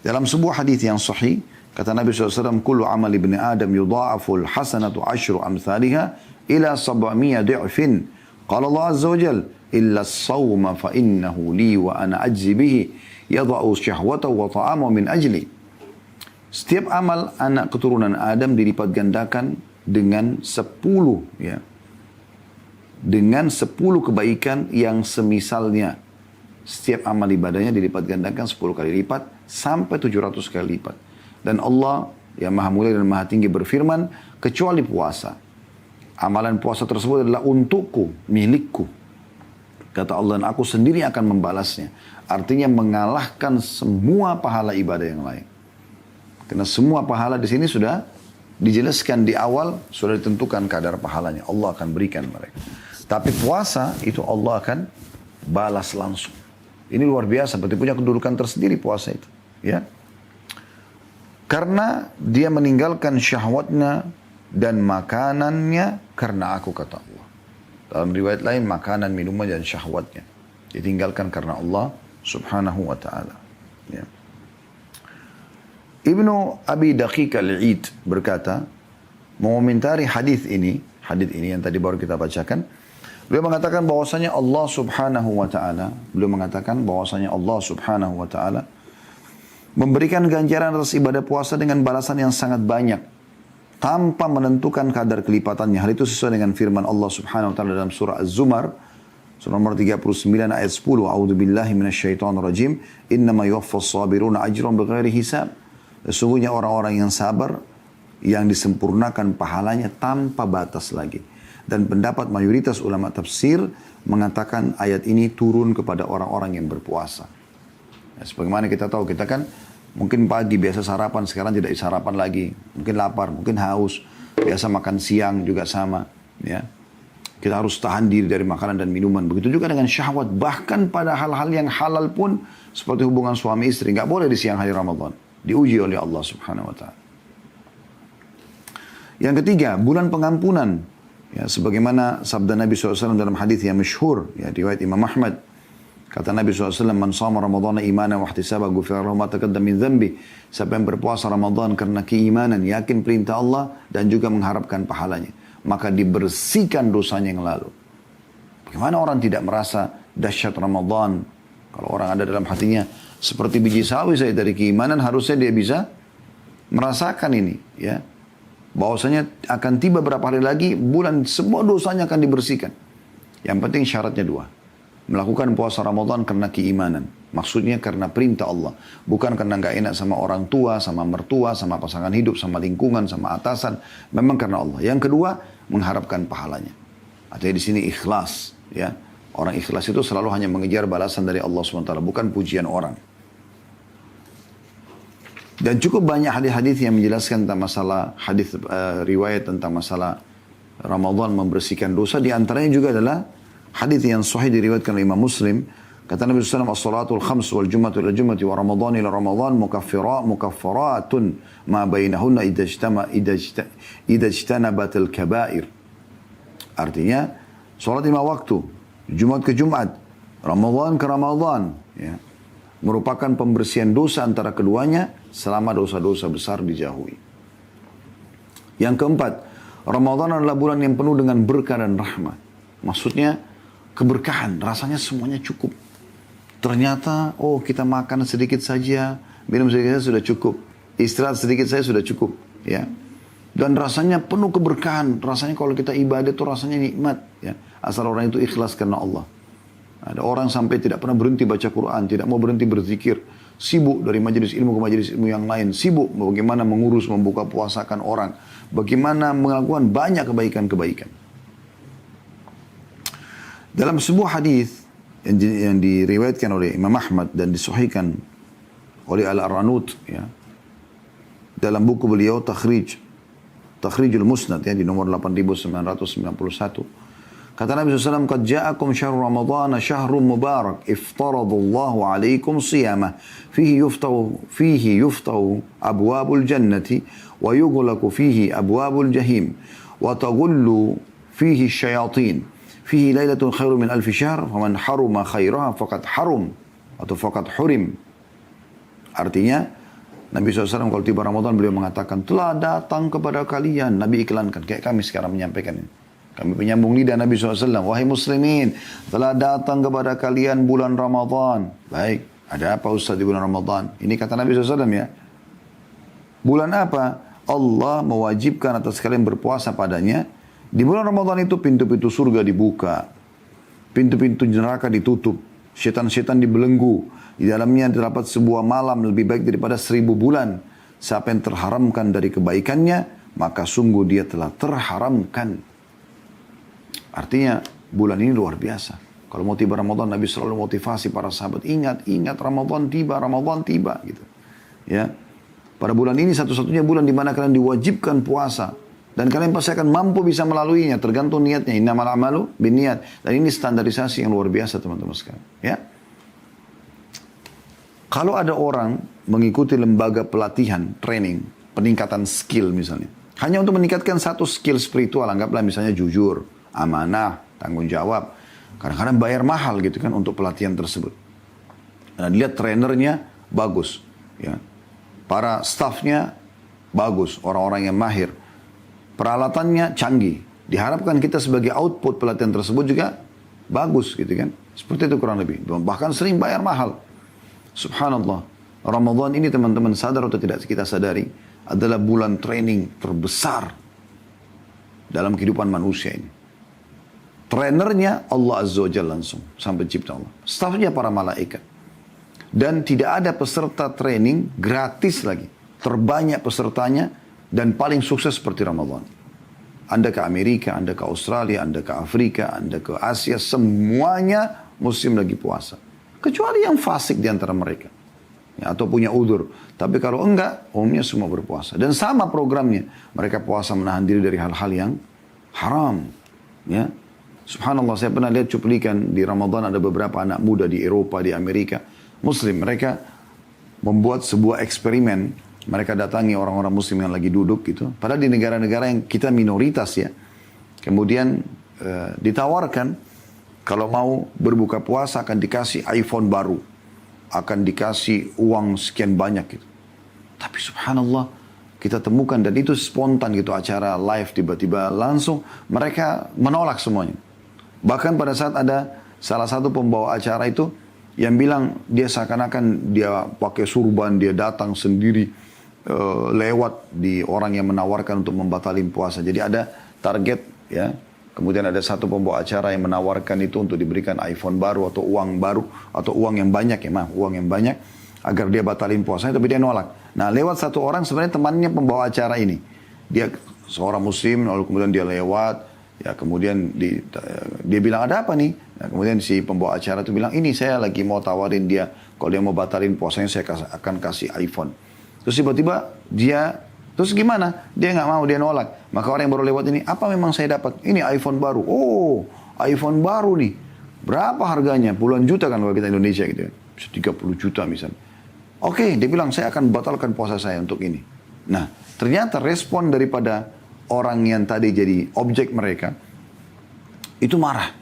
Dalam sebuah hadis yang sahih, kata Nabi SAW, kullu amal ibni Adam yudha'aful hasanatu ashru amthaliha ila 700 di'fin. Qala Allah Azza wa Jal, illa as-sawma fa innahu li wa ana ajzi bihi yadha'u syahwatahu wa ta'amu min ajli. Setiap amal anak keturunan Adam dilipat gandakan dengan 10 ya. Dengan 10 kebaikan yang semisalnya. Setiap amal ibadahnya dilipat gandakan 10 kali lipat sampai 700 kali lipat. Dan Allah yang maha mulia dan maha tinggi berfirman, kecuali puasa. Amalan puasa tersebut adalah untukku, milikku. Kata Allah, dan aku sendiri akan membalasnya. Artinya mengalahkan semua pahala ibadah yang lain. Karena semua pahala di sini sudah dijelaskan di awal, sudah ditentukan kadar pahalanya. Allah akan berikan mereka. Tapi puasa itu Allah akan balas langsung. Ini luar biasa, berarti punya kedudukan tersendiri puasa itu. Ya. Karena dia meninggalkan syahwatnya dan makanannya karena aku, kata Allah. Dalam riwayat lain, makanan, minuman, dan syahwatnya ditinggalkan karena Allah subhanahu wa ta'ala. Ya. Ibnu Abi Daqiq al-Id berkata, mengomentari hadis ini yang tadi baru kita bacakan, beliau mengatakan bahwasanya Allah subhanahu wa ta'ala, memberikan ganjaran atas ibadah puasa dengan balasan yang sangat banyak, tanpa menentukan kadar kelipatannya. Hal itu sesuai dengan firman Allah subhanahu wa ta'ala dalam surah Az-Zumar, surah nomor 39 ayat 10. A'udhu billahi minasyaitonir rajim. Innama yuwaffas sabiruna ajran bighairi hisab. Sesungguhnya orang-orang yang sabar, yang disempurnakan pahalanya tanpa batas lagi. Dan pendapat mayoritas ulama tafsir mengatakan ayat ini turun kepada orang-orang yang berpuasa. Ya, sebagaimana kita tahu, kita kan mungkin pagi biasa sarapan, sekarang tidak sarapan lagi. Mungkin lapar, mungkin haus. Biasa makan siang juga sama. Ya. Kita harus tahan diri dari makanan dan minuman. Begitu juga dengan syahwat. Bahkan pada hal-hal yang halal pun, seperti hubungan suami istri, nggak boleh di siang hari Ramadan. Diuji oleh Allah subhanahu wa ta'ala. Yang ketiga, bulan pengampunan. Ya, sebagaimana sabda Nabi SAW dalam hadis yang masyhur, ya, riwayat Imam Ahmad. Kata Nabi SAW, man sama Ramadhan imanan wa ihtisaba ghufira lahu ma taqaddama min dhanbi. Siapa yang berpuasa Ramadan karena keimanan, yakin perintah Allah dan juga mengharapkan pahalanya, maka dibersihkan dosanya yang lalu. Bagaimana orang tidak merasa dahsyat Ramadan? Kalau orang ada dalam hatinya seperti biji sawi saya dari keimanan, harusnya dia bisa merasakan ini, ya. Bahwasanya akan tiba berapa hari lagi bulan semua dosanya akan dibersihkan. Yang penting syaratnya dua. Melakukan puasa Ramadan karena keimanan. Maksudnya karena perintah Allah. Bukan karena nggak enak sama orang tua, sama mertua, sama pasangan hidup, sama lingkungan, sama atasan. Memang karena Allah. Yang kedua, mengharapkan pahalanya. Artinya di sini ikhlas. Ya. Orang ikhlas itu selalu hanya mengejar balasan dari Allah SWT. Bukan pujian orang. Dan cukup banyak hadis-hadis yang menjelaskan tentang masalah hadis riwayat tentang masalah Ramadan membersihkan dosa. Di antaranya juga adalah hadis yang sahih diriwayatkan oleh Imam Muslim. Kata Nabi SAW, as-salatul khams wal jum'atu ila jum'ati wa Ramadan ila Ramadan mukaffaratun ma bainahunna idha ijtanabatil kabair. Artinya, salat 5 waktu, Jumat ke Jumat, Ramadan ke Ramadan, ya, merupakan pembersihan dosa antara keduanya selama dosa-dosa besar dijauhi. Yang keempat, Ramadan adalah bulan yang penuh dengan berkah dan rahmat. Maksudnya, keberkahan, rasanya semuanya cukup. Ternyata, oh kita makan sedikit saja, minum sedikit saja sudah cukup. Istirahat sedikit saja sudah cukup. Ya. Dan rasanya penuh keberkahan. Rasanya kalau kita ibadah itu rasanya nikmat. Ya. Asal orang itu ikhlas karena Allah. Ada orang sampai tidak pernah berhenti baca Quran, tidak mau berhenti berzikir. Sibuk dari majelis ilmu ke majelis ilmu yang lain. Sibuk bagaimana mengurus, membuka puasakan orang. Bagaimana melakukan banyak kebaikan-kebaikan. Dalam sebuah hadis yang diriwayatkan oleh Imam Ahmad dan disahihkan oleh Al-Arnaut, ya, dalam buku beliau Takhrijul Musnad, ya, di nomor 8991, kata Nabi SAW, qad ja'akum syahrul ramadhana syahrun mubarak iftaradallahu alaikum siyamah fihi yuftahu abwabul jannati wa yughlaqu fihi abwabul jahim wa taghullu fihi syayatin fihi lailatun khairu min alfi syahr faman haruma khairaha faqad harum atau faqad hurim. Artinya Nabi SAW kalau tiba Ramadan beliau mengatakan telah datang kepada kalian, Nabi iklankan kayak kami sekarang menyampaikan ini. Kami penyambung lidah Nabi SAW, wahai muslimin, telah datang kepada kalian bulan Ramadan. Baik, ada apa Ustaz di bulan Ramadan? Ini kata Nabi SAW, ya. Bulan apa? Allah mewajibkan atas kalian berpuasa padanya. Di bulan Ramadan itu pintu-pintu surga dibuka. Pintu-pintu neraka ditutup. Setan-setan dibelenggu. Di dalamnya terdapat sebuah malam lebih baik daripada 1000 bulan. Siapa yang terharamkan dari kebaikannya, maka sungguh dia telah terharamkan Artinya bulan ini luar biasa. Kalau mau tiba Ramadan, Nabi selalu motivasi para sahabat, ingat Ramadan tiba gitu. Ya. Pada bulan ini satu-satunya bulan di mana kalian diwajibkan puasa. Dan kalian pasti akan mampu bisa melaluinya, tergantung niatnya. Innamal a'malu binniyat. Dan ini standarisasi yang luar biasa teman-teman sekalian. Ya. Kalau ada orang mengikuti lembaga pelatihan, training, peningkatan skill misalnya. Hanya untuk meningkatkan satu skill spiritual, anggaplah misalnya jujur, amanah, tanggung jawab. Kadang-kadang bayar mahal gitu kan untuk pelatihan tersebut. Dan lihat trainernya bagus. Ya. Para staffnya bagus, orang-orang yang mahir. Peralatannya canggih. Diharapkan kita sebagai output pelatihan tersebut juga bagus gitu kan. Seperti itu kurang lebih. Bahkan sering bayar mahal. Subhanallah. Ramadan ini teman-teman sadar atau tidak kita sadari adalah bulan training terbesar dalam kehidupan manusia ini. Trainernya Allah Azza wa Jalla langsung sampai cipta Allah. Staffnya para malaikat. Dan tidak ada peserta training gratis lagi. Terbanyak pesertanya dan paling sukses seperti Ramadan. Anda ke Amerika, Anda ke Australia, Anda ke Afrika, Anda ke Asia, semuanya muslim lagi puasa. Kecuali yang fasik di antara mereka. Ya, atau punya udur. Tapi kalau enggak, umumnya semua berpuasa. Dan sama programnya. Mereka puasa menahan diri dari hal-hal yang haram. Ya. Subhanallah, saya pernah lihat cuplikan di Ramadan ada beberapa anak muda di Eropa, di Amerika. Muslim, mereka membuat sebuah eksperimen. Mereka datangi orang-orang muslim yang lagi duduk gitu. Padahal di negara-negara yang kita minoritas ya. Kemudian ditawarkan kalau mau berbuka puasa akan dikasih iPhone baru. Akan dikasih uang sekian banyak gitu. Tapi subhanallah kita temukan dan itu spontan gitu acara live tiba-tiba langsung mereka menolak semuanya. Bahkan pada saat ada salah satu pembawa acara itu yang bilang dia seakan-akan dia pakai surban, dia datang sendiri lewat di orang yang menawarkan untuk membatalin puasa. Jadi ada target ya. Kemudian ada satu pembawa acara yang menawarkan itu untuk diberikan iPhone baru atau uang baru atau uang yang banyak ya, uang yang banyak agar dia batalin puasanya, tapi dia nolak. Nah, lewat satu orang sebenarnya temannya pembawa acara ini. Dia seorang muslim, lalu kemudian dia lewat, ya kemudian dia bilang ada apa nih? Nah, kemudian si pembawa acara itu bilang, ini saya lagi mau tawarin dia, kalau dia mau batalin puasanya saya akan kasih iPhone. Terus tiba-tiba terus gimana? Dia nggak mau, dia nolak. Maka orang yang baru lewat ini, apa memang saya dapat? Ini iPhone baru. Oh, iPhone baru nih. Berapa harganya? Puluhan juta kan kalau kita Indonesia gitu ya. 30 juta misalnya. Oke, dia bilang saya akan batalkan puasa saya untuk ini. Nah, ternyata respon daripada orang yang tadi jadi objek mereka, itu marah.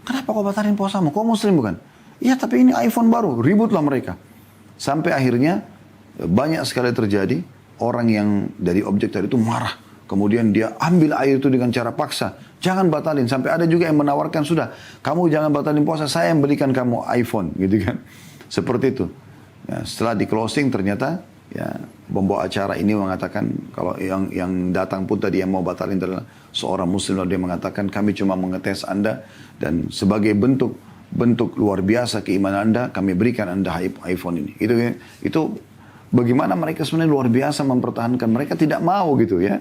Kenapa kau batalin puasamu? Kau muslim bukan? Iya, tapi ini iPhone baru. Ributlah mereka. Sampai akhirnya banyak sekali terjadi orang yang dari objek tadi itu marah. Kemudian dia ambil air itu dengan cara paksa. Jangan batalin. Sampai ada juga yang menawarkan, sudah, kamu jangan batalin puasa, saya yang belikan kamu iPhone. Gitu kan. Seperti itu. Ya, setelah di closing ternyata ya pembawa acara ini mengatakan, kalau yang datang pun tadi yang mau batalin adalah seorang muslim. Lalu dia mengatakan, kami cuma mengetes Anda. Dan sebagai bentuk luar biasa keimanan Anda, kami berikan Anda iPhone ini. Itu bagaimana mereka sebenarnya luar biasa mempertahankan. Mereka tidak mau gitu ya.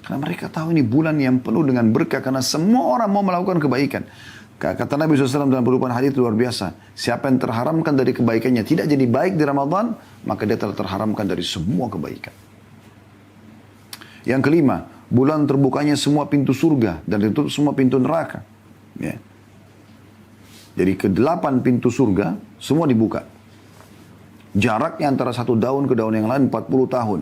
Karena mereka tahu ini bulan yang penuh dengan berkah. Karena semua orang mau melakukan kebaikan. Kata Nabi SAW dalam perubahan hadis luar biasa. Siapa yang terharamkan dari kebaikannya tidak jadi baik di Ramadan, maka dia telah terharamkan dari semua kebaikan. Yang kelima, bulan terbukanya semua pintu surga dan ditutup semua pintu neraka. Ya. Jadi ke-8 pintu surga semua dibuka. Jaraknya antara satu daun ke daun yang lain 40 tahun.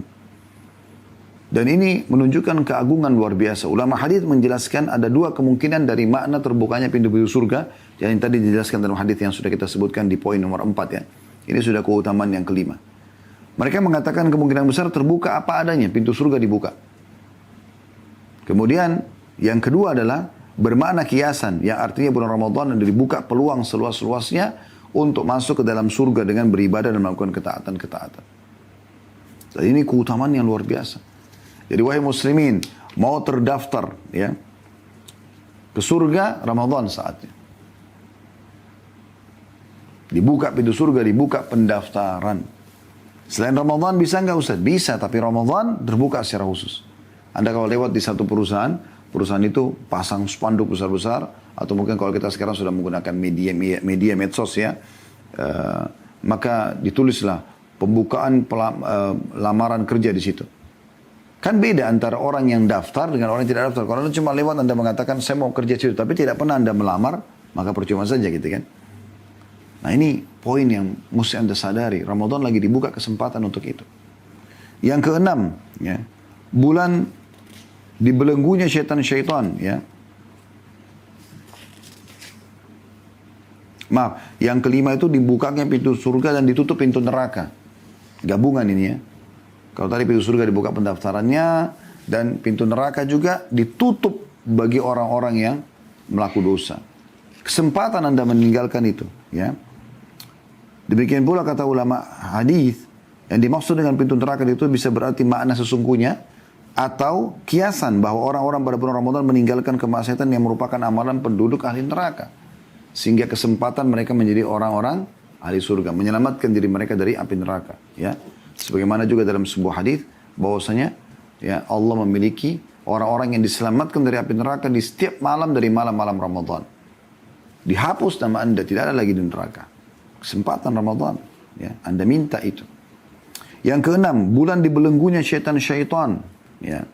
Dan ini menunjukkan keagungan luar biasa. Ulama hadis menjelaskan ada dua kemungkinan dari makna terbukanya pintu-pintu surga. Yang tadi dijelaskan dalam hadis yang sudah kita sebutkan di poin nomor 4 ya. Ini sudah keutamaan yang kelima. Mereka mengatakan kemungkinan besar terbuka apa adanya. Pintu surga dibuka. Kemudian yang kedua adalah bermakna kiasan. Yang artinya bulan Ramadan dibuka peluang seluas-luasnya untuk masuk ke dalam surga dengan beribadah dan melakukan ketaatan-ketaatan. Dan ini keutamaan yang luar biasa. Jadi wahai muslimin, mau terdaftar ya ke surga, Ramadan saatnya. Dibuka pintu surga, dibuka pendaftaran. Selain Ramadan bisa nggak Ustaz? Bisa, tapi Ramadan terbuka secara khusus. Anda kalau lewat di satu perusahaan, perusahaan itu pasang spanduk besar-besar, atau mungkin kalau kita sekarang sudah menggunakan media medsos ya, maka ditulislah pembukaan lamaran kerja di situ. Kan beda antara orang yang daftar dengan orang yang tidak daftar. Kalau Anda cuma lewat, Anda mengatakan saya mau kerja di situ, tapi tidak pernah Anda melamar, maka percuma saja gitu kan. Nah ini poin yang mesti Anda sadari. Ramadan lagi dibuka kesempatan untuk itu. Yang keenam, ya, bulan dibelenggunya syaitan-syaitan, ya. Maaf, yang kelima itu dibukanya pintu surga dan ditutup pintu neraka. Gabungan ini ya. Kalau tadi pintu surga dibuka pendaftarannya, dan pintu neraka juga ditutup bagi orang-orang yang melakukan dosa. Kesempatan Anda meninggalkan itu, ya. Demikian pula kata ulama hadis, yang dimaksud dengan pintu neraka itu bisa berarti makna sesungguhnya atau kiasan bahwa orang-orang pada bulan Ramadan meninggalkan kemaksiatan yang merupakan amalan penduduk ahli neraka, sehingga kesempatan mereka menjadi orang-orang ahli surga, menyelamatkan diri mereka dari api neraka, ya. Sebagaimana juga dalam sebuah hadis bahwasanya ya Allah memiliki orang-orang yang diselamatkan dari api neraka di setiap malam dari malam-malam Ramadan. Dihapus nama Anda, tidak ada lagi di neraka. Kesempatan Ramadan, ya, Anda minta itu. Yang keenam, bulan dibelenggunya syaitan-syaitan, ya.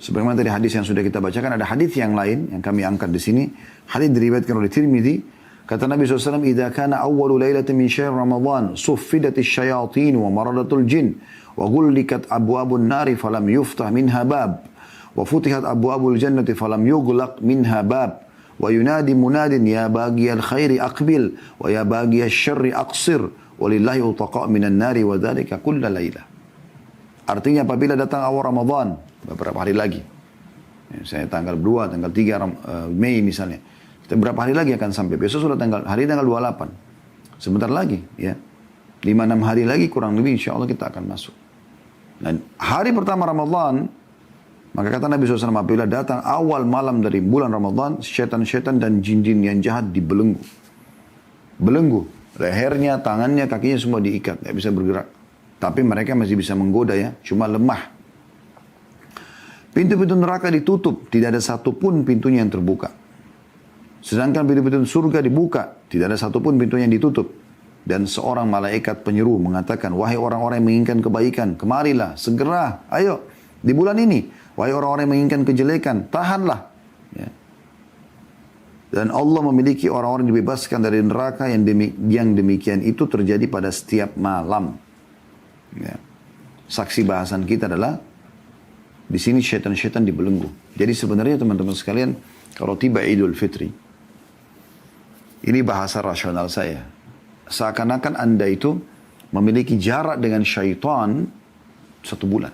Sebagaimana tadi hadis yang sudah kita bacakan, ada hadis yang lain yang kami angkat di sini. Hadis diriwayatkan oleh Tirmidzi. Kata Nabi SAW, "Idza kana awwalu lailatin min syahr Ramadan, suffidatis syayatin wa maradatul jin, wa ghullikat abwabun nari falam yuftah minha bab, wa futihat abwabul jannati falam yughlaq minha bab, wa yunadi munadin ya baghiyal khairi aqbil, wa ya baghiyasy syarri aqsir, walillahi utaqa minan nari wa dzalika kulla lailah." Artinya apabila datang awal Ramadan, beberapa hari lagi, saya tanggal 2, tanggal 3 Mei misalnya, berapa hari lagi akan sampai? Besok sudah hari tanggal 28. Sebentar lagi, ya. 5-6 hari lagi kurang lebih insya Allah kita akan masuk. Dan hari pertama Ramadan, maka kata Nabi SAW, apabila datang awal malam dari bulan Ramadan, syaitan-syaitan dan jin-jin yang jahat dibelenggu. Belenggu. Lehernya, tangannya, kakinya semua diikat. Tidak bisa bergerak. Tapi mereka masih bisa menggoda ya. Cuma lemah. Pintu-pintu neraka ditutup. Tidak ada satupun pintunya yang terbuka. Sedangkan pintu-pintu surga dibuka, tidak ada satupun pintunya yang ditutup. Dan seorang malaikat penyeru mengatakan, wahai orang-orang yang menginginkan kebaikan, kemarilah, segera, ayo, di bulan ini. Wahai orang-orang yang menginginkan kejelekan, tahanlah. Ya. Dan Allah memiliki orang-orang yang dibebaskan dari neraka yang demikian itu terjadi pada setiap malam. Ya. Saksi bahasan kita adalah, di sini syaitan-syaitan dibelenggu. Jadi sebenarnya teman-teman sekalian, kalau tiba Idul Fitri, ini bahasa rasional saya. Seakan-akan Anda itu memiliki jarak dengan syaitan 1 bulan.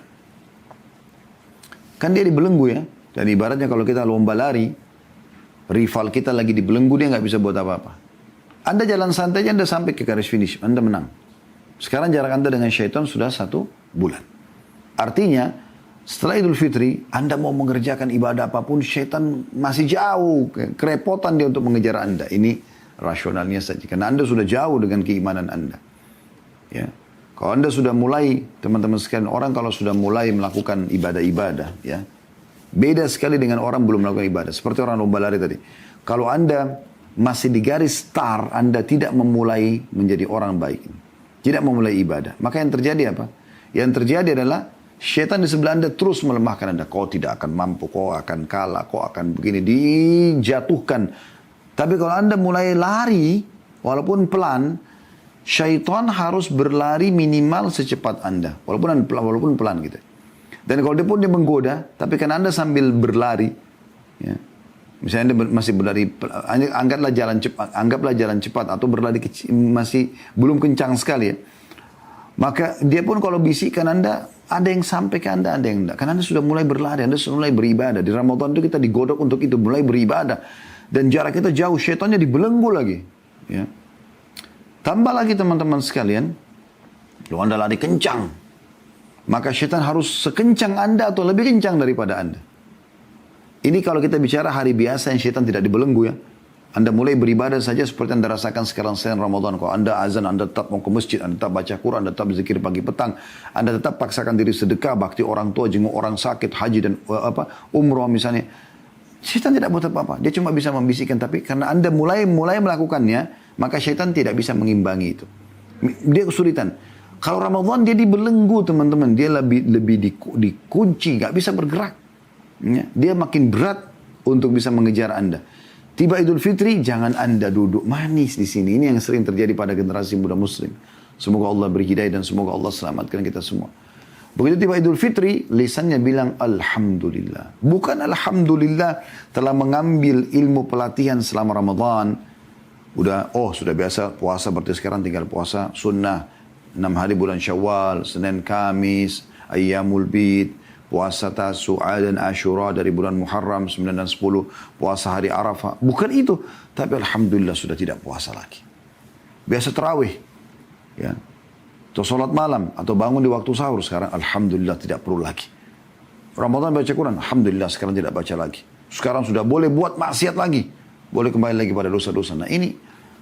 Kan dia dibelenggu ya. Dan ibaratnya kalau kita lomba lari, rival kita lagi dibelenggu, dia nggak bisa buat apa-apa. Anda jalan santai aja, Anda sampai ke garis finish, Anda menang. Sekarang jarak Anda dengan syaitan sudah 1 bulan. Artinya, setelah Idul Fitri, Anda mau mengerjakan ibadah apapun, syaitan masih jauh. Kerepotan dia untuk mengejar Anda. Ini rasionalnya saja. Karena Anda sudah jauh dengan keimanan Anda. Ya. Kalau Anda sudah mulai, teman-teman sekalian, orang kalau sudah mulai melakukan ibadah-ibadah, ya, beda sekali dengan orang belum melakukan ibadah. Seperti orang lomba lari tadi. Kalau Anda masih di garis start, Anda tidak memulai menjadi orang baik. Tidak memulai ibadah. Maka yang terjadi apa? Yang terjadi adalah syaitan di sebelah Anda terus melemahkan Anda. Kau tidak akan mampu, kau akan kalah, kau akan begini. Dijatuhkan. Tapi kalau Anda mulai lari, walaupun pelan, syaitan harus berlari minimal secepat Anda. Walaupun pelan gitu. Dan kalau dia pun dia menggoda, tapi kan Anda sambil berlari, ya, misalnya Anda masih berlari, anggaplah jalan cepat atau berlari masih belum kencang sekali ya. Maka dia pun kalau bisikkan Anda, ada yang sampai ke Anda, ada yang enggak. Karena Anda sudah mulai berlari, Anda sudah mulai beribadah. Di Ramadan itu kita digodok untuk itu, mulai beribadah. Dan jarak kita jauh, syaitannya dibelenggu lagi. Ya. Tambah lagi teman-teman sekalian, kalau Anda lari kencang, maka syaitan harus sekencang Anda atau lebih kencang daripada Anda. Ini kalau kita bicara hari biasa yang syaitan tidak dibelenggu ya. Anda mulai beribadah saja seperti Anda rasakan sekarang selain Ramadan. Kalau Anda azan, Anda tetap mau ke masjid, Anda tetap baca Quran, Anda tetap zikir pagi petang, Anda tetap paksakan diri sedekah, bakti orang tua, jenguk orang sakit, haji dan umroh misalnya. Syaitan tidak buat apa-apa. Dia cuma bisa membisikkan. Tapi karena Anda mulai melakukannya, maka syaitan tidak bisa mengimbangi itu. Dia kesulitan. Kalau Ramadan dia dibelenggu teman-teman. Dia lebih dikunci, nggak bisa bergerak. Ya. Dia makin berat untuk bisa mengejar Anda. Tiba Idul Fitri, jangan Anda duduk manis di sini. Ini yang sering terjadi pada generasi muda muslim. Semoga Allah beri hidayah dan semoga Allah selamatkan kita semua. Begitu tiba Idul Fitri, lisannya bilang Alhamdulillah. Bukan Alhamdulillah telah mengambil ilmu pelatihan selama Ramadan. Sudah biasa puasa, berarti sekarang tinggal puasa sunnah. 6 hari bulan Syawal, Senin, Kamis, Ayyamul Bid, puasa Tasu'a dan Ashura dari bulan Muharram 9 dan 10, puasa hari Arafah. Bukan itu, tapi Alhamdulillah sudah tidak puasa lagi. Biasa tarawih, ya. Atau sholat malam, atau bangun di waktu sahur. Sekarang Alhamdulillah tidak perlu lagi. Ramadan baca Quran, Alhamdulillah sekarang tidak baca lagi. Sekarang sudah boleh buat maksiat lagi. Boleh kembali lagi pada dosa-dosa. Nah ini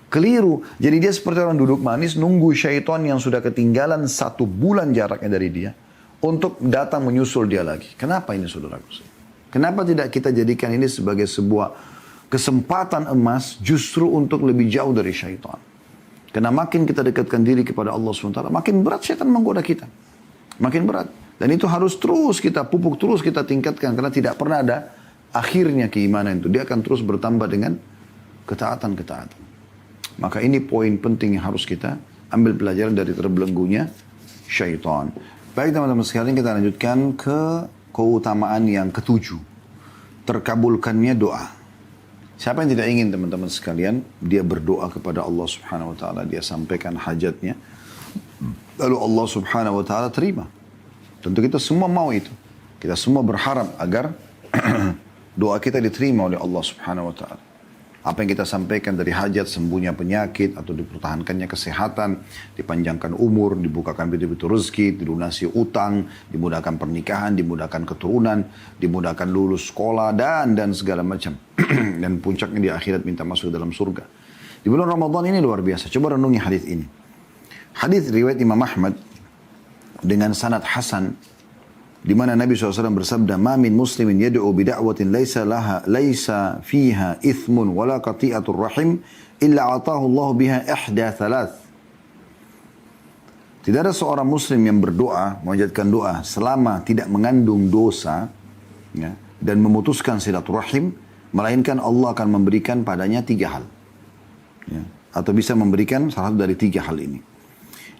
keliru. Jadi dia seperti orang duduk manis, nunggu syaitan yang sudah ketinggalan 1 bulan jaraknya dari dia, untuk datang menyusul dia lagi. Kenapa ini saudaraku? Kenapa tidak kita jadikan ini sebagai sebuah kesempatan emas justru untuk lebih jauh dari syaitan? Karena makin kita dekatkan diri kepada Allah SWT, makin berat syaitan menggoda kita. Makin berat. Dan itu harus terus kita pupuk, terus kita tingkatkan. Karena tidak pernah ada akhirnya keimanan itu. Dia akan terus bertambah dengan ketaatan-ketaatan. Maka ini poin penting yang harus kita ambil pelajaran dari terbelenggunya syaitan. Baik teman-teman sekalian, kita lanjutkan ke keutamaan yang ke-7. Terkabulkannya doa. Siapa yang tidak ingin teman-teman sekalian, dia berdoa kepada Allah Subhanahu Wa Taala, dia sampaikan hajatnya, lalu Allah Subhanahu Wa Taala terima. Tentu kita semua mau itu. Kita semua berharap agar doa kita diterima oleh Allah Subhanahu Wa Taala. Apa yang kita sampaikan dari hajat, sembuhnya penyakit, atau dipertahankannya kesehatan, dipanjangkan umur, dibukakan pintu-pintu rezeki, dilunasi utang, dimudahkan pernikahan, dimudahkan keturunan, dimudahkan lulus sekolah, dan segala macam. Dan puncaknya di akhirat minta masuk dalam surga. Di bulan Ramadan ini luar biasa. Coba renungi hadis ini. Hadis riwayat Imam Ahmad dengan sanad hasan, di mana Nabi SAW bersabda, "Ma min muslimin yad'u bi da'watin laisa fiha ithmun wala qati'atur rahim illa atahu Allah biha ihda thalath." Tidak ada seorang muslim yang berdoa, menjadikan doa selama tidak mengandung dosa, ya, dan memutuskan silaturahim, melainkan Allah akan memberikan padanya 3 hal. Ya, atau bisa memberikan salah satu dari 3 hal ini.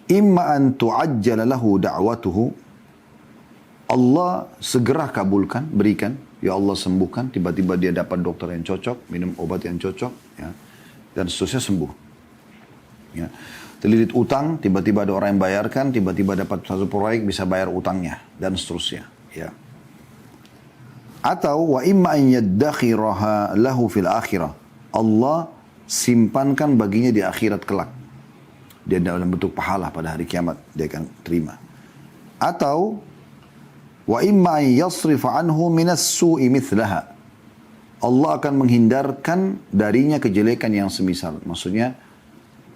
Imma an tu'ajjala lahu da'watuhu, Allah segera kabulkan, berikan, ya Allah sembuhkan, tiba-tiba dia dapat dokter yang cocok, minum obat yang cocok, ya, dan seterusnya sembuh. Ya. Terlilit utang, tiba-tiba ada orang yang bayarkan, tiba-tiba dapat satu proyek bisa bayar utangnya, dan seterusnya. Ya. Atau wa imma an yaddakhiraha lahu fil akhirah, Allah simpankan baginya di akhirat kelak. Dia dalam bentuk pahala pada hari kiamat, dia akan terima. Atau wa imma yasrifa anhu minas su'i mithlaha, Allah akan menghindarkan darinya kejelekan yang semisal. Maksudnya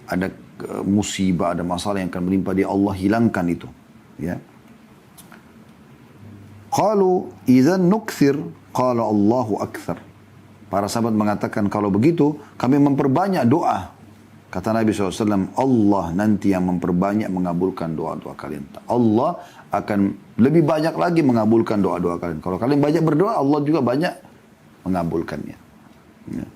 ada musibah, ada masalah yang akan menimpa dia, Allah hilangkan itu. Ya. Qalu idzan nukthir, qala Allahu akthar. Para sahabat mengatakan, kalau begitu kami memperbanyak doa. Kata Nabi SAW, Allah nanti yang memperbanyak mengabulkan doa-doa kalian. Allah akan lebih banyak lagi mengabulkan doa-doa kalian. Kalau kalian banyak berdoa, Allah juga banyak mengabulkannya. Ya.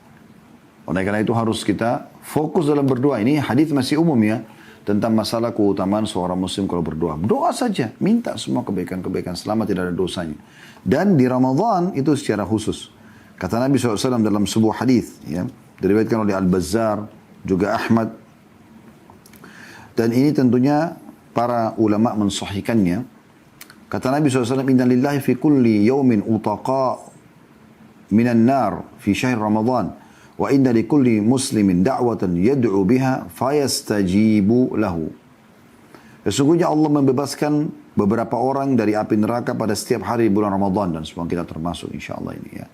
Oleh karena itu harus kita fokus dalam berdoa. Ini hadis masih umum ya, tentang masalah keutamaan seorang muslim kalau berdoa. Doa saja, minta semua kebaikan-kebaikan selama tidak ada dosanya. Dan di Ramadan itu secara khusus. Kata Nabi SAW dalam sebuah hadis, ya, diriwayatkan oleh Al-Bazzar, juga Ahmad. Dan ini tentunya para ulama mensahihkannya. Kata Nabi SAW, "Inna lillahi fi kulli yawmin utaqa minan nar fi syahr Ramadan. Wa inna li kulli muslimin da'watan yad'u biha fayastajibu lahu." Sesungguhnya Allah membebaskan beberapa orang dari api neraka pada setiap hari bulan Ramadan. Dan semua kita termasuk insyaAllah ini ya.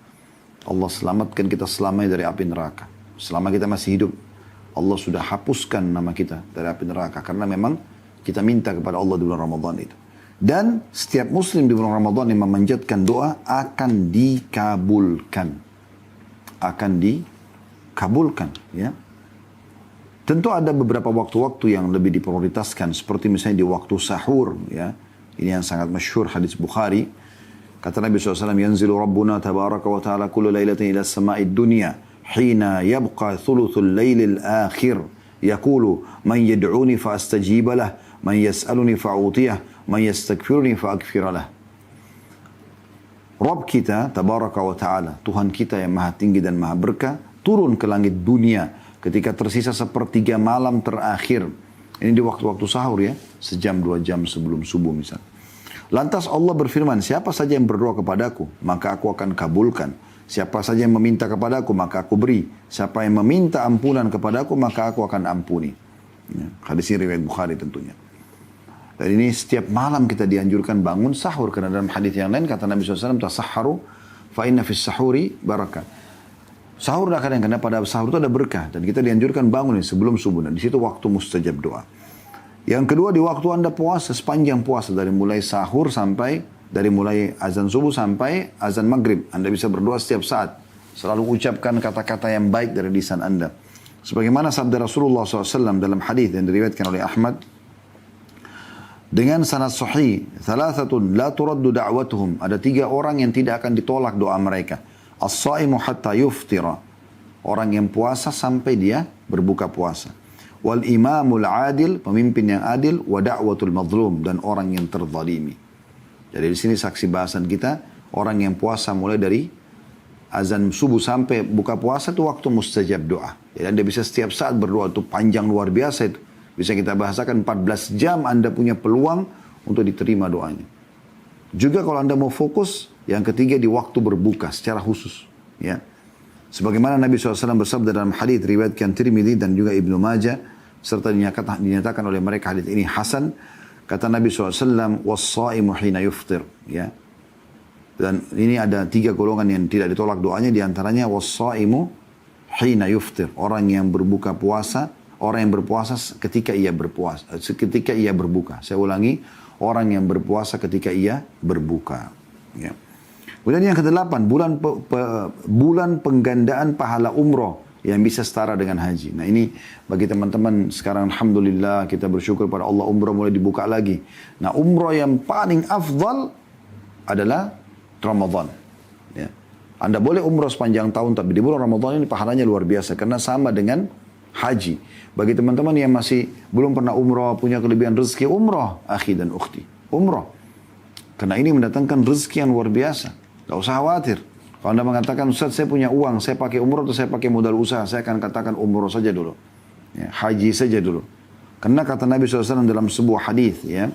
Allah selamatkan kita selamanya dari api neraka. selama kita masih hidup, Allah sudah hapuskan nama kita dari api neraka. Karena memang kita minta kepada Allah di bulan Ramadan itu. Dan setiap muslim di bulan Ramadan yang memanjatkan doa akan dikabulkan. Akan dikabulkan. Ya. Tentu ada beberapa waktu-waktu yang lebih diprioritaskan. Seperti misalnya di waktu sahur. Ya. Ini yang sangat masyhur hadis Bukhari. Kata Nabi SAW, Yanzilu Rabbuna tabaraka wa ta'ala kullu laylatin ila sama'id dunya. Hina yabqa thuluthul laylil akhir. Yaqulu, man yad'uni fa astajibalah. Man yas'aluni fa'utiyah. Man yastakfiruni fa'akfiralah. Rabb kita, tabaraka wa ta'ala, Tuhan kita yang maha tinggi dan maha berkah, turun ke langit dunia ketika tersisa sepertiga malam terakhir. Ini di waktu-waktu sahur ya, sejam 2 jam sebelum subuh misalnya. Lantas Allah berfirman, siapa saja yang berdoa kepadaku, maka aku akan kabulkan. Siapa saja yang meminta kepadaku, maka aku beri. Siapa yang meminta ampunan kepadaku, maka aku akan ampuni. Ya, hadis ini riwayat Bukhari tentunya. Dan ini setiap malam kita dianjurkan bangun sahur. Karena dalam hadis yang lain kata Nabi SAW, tasahharu fa inna fis sahuri barakah. Sahur dah kadang, karena pada sahur itu ada berkah. Dan kita dianjurkan bangun sebelum subuh. Dan di situ waktu mustajab doa. Yang kedua, di waktu Anda puasa, sepanjang puasa. Dari mulai sahur sampai, dari mulai azan subuh sampai azan maghrib. Anda bisa berdoa setiap saat. Selalu ucapkan kata-kata yang baik dari lisan Anda. Sebagaimana sabda Rasulullah SAW dalam hadis yang diriwayatkan oleh Ahmad. Dengan sanad sahih, thalathatun la turaddu da'watuhum. Ada 3 orang yang tidak akan ditolak doa mereka. As-saimu hatta yuftira. Orang yang puasa sampai dia berbuka puasa. Wal imamul adil, pemimpin yang adil. Wa da'watul mazlum, dan orang yang terzalimi. Jadi di sini saksi bahasan kita, orang yang puasa mulai dari azan subuh sampai buka puasa itu waktu mustajab doa. Jadi Anda bisa setiap saat berdoa, itu panjang luar biasa itu. Bisa kita bahasakan 14 jam Anda punya peluang untuk diterima doanya. Juga kalau Anda mau fokus, yang ketiga di waktu berbuka secara khusus. Ya. Sebagaimana Nabi SAW bersabda dalam hadis riwayatkan Tirmidzi dan juga Ibnu Majah, serta dinyatakan oleh mereka hadis ini hasan. Kata Nabi SAW, was-saimu hina yuftir. Ya. Dan ini ada 3 golongan yang tidak ditolak doanya, diantaranya was-saimu hina yuftir. Orang yang berbuka puasa, orang yang berpuasa ketika ia berpuasa, ketika ia berbuka. Saya ulangi, orang yang berpuasa ketika ia berbuka. Ya. Kemudian yang ke-8, bulan penggandaan pahala umroh yang bisa setara dengan haji. Nah ini bagi teman-teman sekarang alhamdulillah kita bersyukur pada Allah, umroh mulai dibuka lagi. Nah umroh yang paling afdal adalah Ramadan. Ya. Anda boleh umroh sepanjang tahun, tapi di bulan Ramadan ini pahalanya luar biasa karena sama dengan haji. Bagi teman-teman yang masih belum pernah umroh, punya kelebihan rezeki, umroh, akhi dan ukhti. Umroh. Karena ini mendatangkan rezeki yang luar biasa. Tidak usah khawatir. Kalau Anda mengatakan, Ustaz saya punya uang, saya pakai umroh atau saya pakai modal usaha, saya akan katakan umroh saja dulu. Ya, haji saja dulu. Karena kata Nabi SAW dalam sebuah hadis, ya,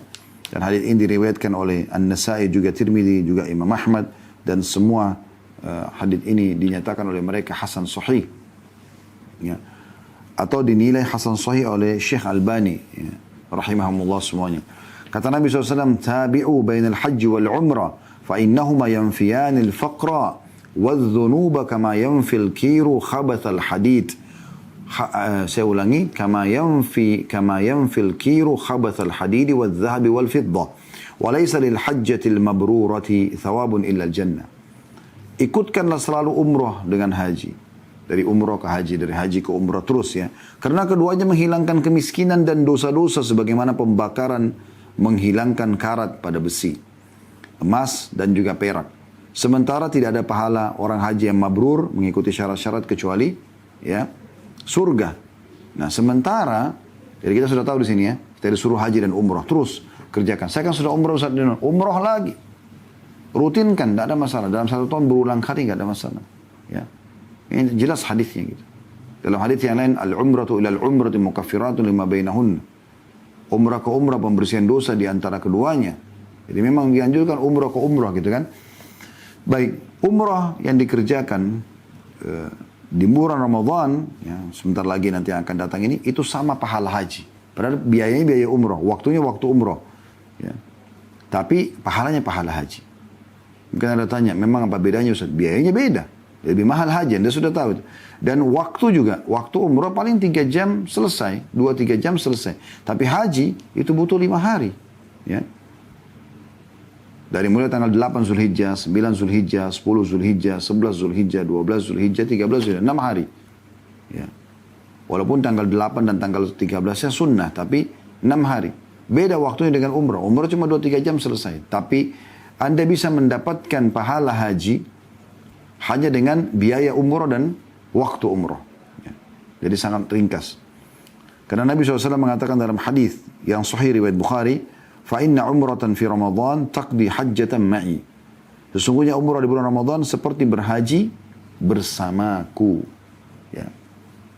dan hadis ini diriwayatkan oleh An-Nasai, juga Tirmidzi, juga Imam Ahmad, dan semua hadis ini dinyatakan oleh mereka hasan sahih. Ya. Atau dinilai hasan sahih oleh Syekh Albani, ya, rahimahumullah semuanya. Kata Nabi SAW, tabi'u bainal haji wal umrah, fa innahuma yanfiyanil faqra, wadh-dhunuba kama yanfil kiru khabathal hadid. Saya ulangi, kama yanfil kiru khabathal hadid wadh-dhahabi wal fiddah. Wa laysa lil hajjatil mabrurati thawabun illa al-jannah. Ikutkanlah selalu umrah dengan haji. Dari umrah ke haji, dari haji ke umrah terus ya. Karena keduanya menghilangkan kemiskinan dan dosa-dosa sebagaimana pembakaran menghilangkan karat pada besi, emas dan juga perak. Sementara tidak ada pahala orang haji yang mabrur mengikuti syarat-syarat kecuali ya surga. Nah sementara, jadi kita sudah tahu di sini ya, kita disuruh haji dan umrah terus kerjakan. Saya kan sudah umrah, Ustaz, umrah lagi. Rutinkan, tidak ada masalah. Dalam 1 tahun berulang kali tidak ada masalah. Ya. Ini jelas hadisnya gitu. Dalam hadis yang lain, al-umratu ila al-umrati mukaffiratun lima bainahun. Umrah ke umrah pembersihan dosa di antara keduanya. Jadi memang dianjurkan umrah ke umrah gitu kan. Baik, umrah yang dikerjakan di bulan Ramadan, ya, sebentar lagi nanti yang akan datang ini, itu sama pahala haji. Padahal biayanya biaya umrah, waktunya waktu umrah. Ya. Tapi pahalanya pahala haji. Mungkin ada tanya, memang apa bedanya Ustaz? Biayanya beda. Lebih mahal haji, Anda sudah tahu itu. Dan waktu juga, waktu umrah paling 3 jam selesai, 2-3 jam selesai. Tapi haji itu butuh 5 hari. Ya. Dari mulai tanggal 8 Zulhijjah, 9 Zulhijjah, 10 Zulhijjah, 11 Zulhijjah, 12 Zulhijjah, 13 Zulhijjah, 6 hari. Ya. Walaupun tanggal 8 dan tanggal 13-nya sunnah, tapi 6 hari. Beda waktunya dengan umrah. Umrah cuma 2-3 jam selesai. Tapi Anda bisa mendapatkan pahala haji hanya dengan biaya umrah dan waktu umrah. Ya. Jadi sangat ringkas. Karena Nabi SAW mengatakan dalam hadis yang sahih riwayat Bukhari, فَإِنَّ عُمْرَةً فِي رَمَضَانِ تَقْضِي حَجَّةً مَعِي. Sesungguhnya umrah di bulan Ramadan seperti berhaji bersamaku. Ya.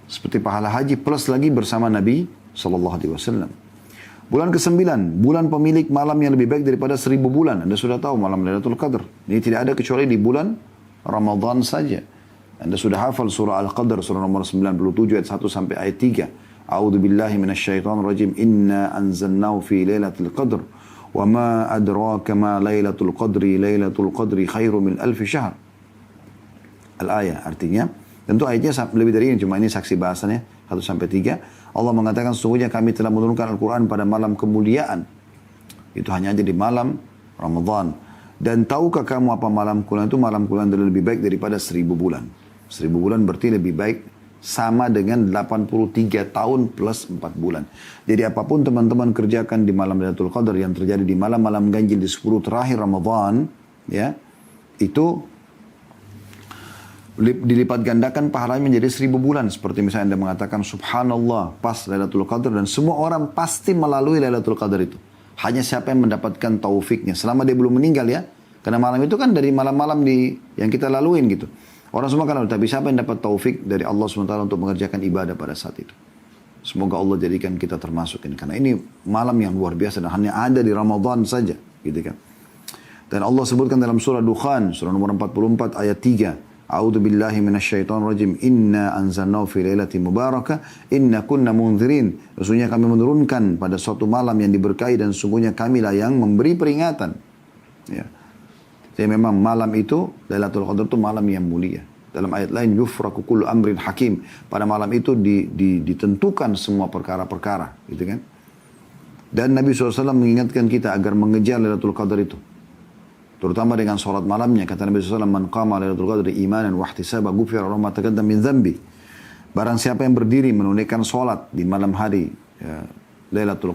Seperti pahala haji plus lagi bersama Nabi SAW. Bulan ke-9, bulan pemilik malam yang lebih baik daripada 1000 bulan. Anda sudah tahu malam Lailatul Qadar. Ini tidak ada kecuali di bulan Ramadan saja. Anda sudah hafal surah Al-Qadar, surah nomor 97 ayat 1 sampai ayat 3. A'udzu billahi minasyaitonir rajim. Inna anzalnahu fi lailatul qadr wa ma adraka ma lailatul qadri khairu min alfi syahr. Al-ayah artinya, tentu ayatnya lebih dari ini, cuma ini saksi bahasannya 1 sampai 3. Allah mengatakan sesungguhnya kami telah menurunkan Al-Quran pada malam kemuliaan. Itu hanya aja di malam Ramadan. Dan tahukah kamu apa malam kuliah itu? Malam kuliah adalah lebih baik daripada 1000 bulan. 1000 bulan berarti lebih baik sama dengan 83 tahun plus 4 bulan. Jadi apapun teman-teman kerjakan di malam Lailatul Qadar yang terjadi di malam-malam ganjil di 10 terakhir Ramadan, ya, itu dilipat gandakan pahalanya menjadi 1000 bulan. Seperti misalnya Anda mengatakan subhanallah pas Lailatul Qadar, dan semua orang pasti melalui Lailatul Qadar itu. Hanya siapa yang mendapatkan taufiknya selama dia belum meninggal, ya. Karena malam itu kan dari malam-malam yang kita laluin gitu. Orang semua kan, tapi siapa yang dapat taufik dari Allah SWT untuk mengerjakan ibadah pada saat itu. Semoga Allah jadikan kita termasuk ini. Karena ini malam yang luar biasa dan hanya ada di Ramadan saja. Gitu kan. Dan Allah sebutkan dalam surah Dukhan, surah nomor 44 ayat 3. A'udzu billahi minasyaitonir rajim. Inna anzalnahu fi lailatin mubarakah inna kunna munzirin. Sesungguhnya kami menurunkan pada suatu malam yang diberkahi dan sesungguhnya kamilah yang memberi peringatan. Ya. Jadi memang malam itu, Lailatul Qadar itu malam yang mulia. Dalam ayat lain, yufraku kullu amrin hakim. Pada malam itu ditentukan semua perkara-perkara. Gitu kan? Dan Nabi SAW mengingatkan kita agar mengejar Lailatul Qadar itu. Terutama dengan sholat malamnya. Kata Nabi SAW, man qama Lailatul Qadar imanan wahtisaba ghufira lahu ma taqaddama min dhanbi. Barang siapa yang berdiri menunaikan sholat di malam hari, ya,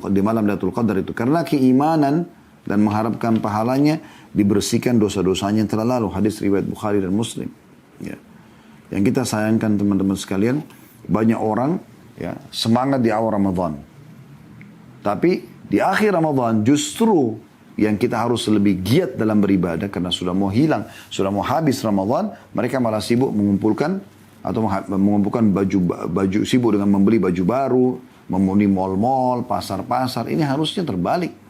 di malam Lailatul Qadar itu. Karena keimanan dan mengharapkan pahalanya, dibersihkan dosa-dosanya yang telah lalu. Hadis riwayat Bukhari dan Muslim. Ya. Yang kita sayangkan teman-teman sekalian, banyak orang, ya, semangat di awal Ramadan. Tapi di akhir Ramadan justru yang kita harus lebih giat dalam beribadah karena sudah mau hilang, sudah mau habis Ramadan, mereka malah sibuk mengumpulkan baju, sibuk dengan membeli baju baru, memenuhi mal-mal, pasar-pasar. Ini harusnya terbalik.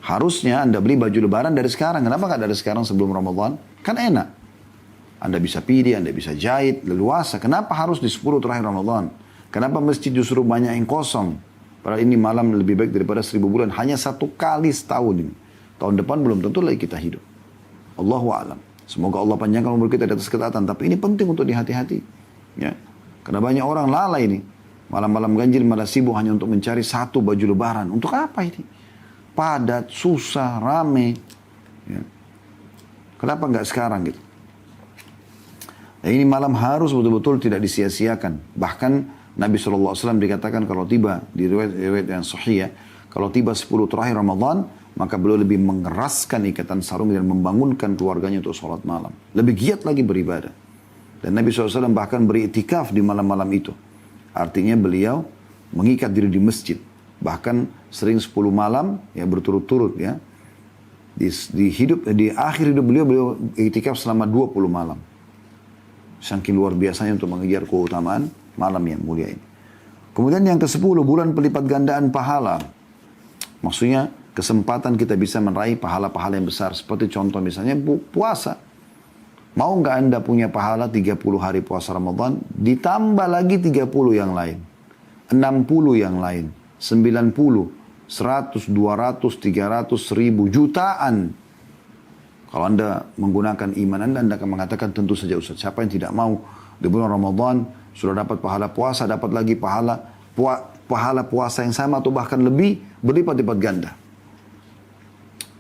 Harusnya Anda beli baju lebaran dari sekarang. Kenapa nggak dari sekarang sebelum Ramadan? Kan enak. Anda bisa pilih, Anda bisa jahit, leluasa. Kenapa harus di 10 terakhir Ramadan? Kenapa masjid justru banyak yang kosong? Padahal ini malam lebih baik daripada 1000 bulan. Hanya 1 kali setahun ini. Tahun depan belum tentu lagi kita hidup. Allahu a'lam. Semoga Allah panjangkan umur kita di atas ketaatan. Tapi ini penting untuk dihati-hati. Ya. Karena banyak orang lalai ini. Malam-malam ganjil malah sibuk hanya untuk mencari 1 baju lebaran. Untuk apa ini? Padat, susah, rame. Ya. Kenapa nggak sekarang gitu? Nah, ini malam harus betul-betul tidak disia-siakan. Bahkan Nabi SAW dikatakan kalau tiba, di riwayat yang sahih ya, kalau tiba 10 terakhir Ramadan, maka beliau lebih mengeraskan ikatan sarung dan membangunkan keluarganya untuk sholat malam. Lebih giat lagi beribadah. Dan Nabi SAW bahkan beriktikaf di malam-malam itu. Artinya beliau mengikat diri di masjid. Bahkan sering 10 malam ya berturut-turut ya. Di akhir hidup beliau iktikaf selama 20 malam. Saking luar biasanya untuk mengejar keutamaan malam yang mulia ini. Kemudian yang ke-10, bulan pelipat gandaan pahala. Maksudnya kesempatan kita bisa meraih pahala-pahala yang besar. Seperti contoh misalnya puasa. Mau nggak Anda punya pahala 30 hari puasa Ramadan, ditambah lagi 30 yang lain. 60 yang lain. 90, 100, 200, 300, 1000, jutaan. Kalau Anda menggunakan iman Anda akan mengatakan tentu saja Ustaz. Siapa yang tidak mau di bulan Ramadan sudah dapat pahala puasa, dapat lagi pahala puasa yang sama atau bahkan lebih berlipat-lipat ganda.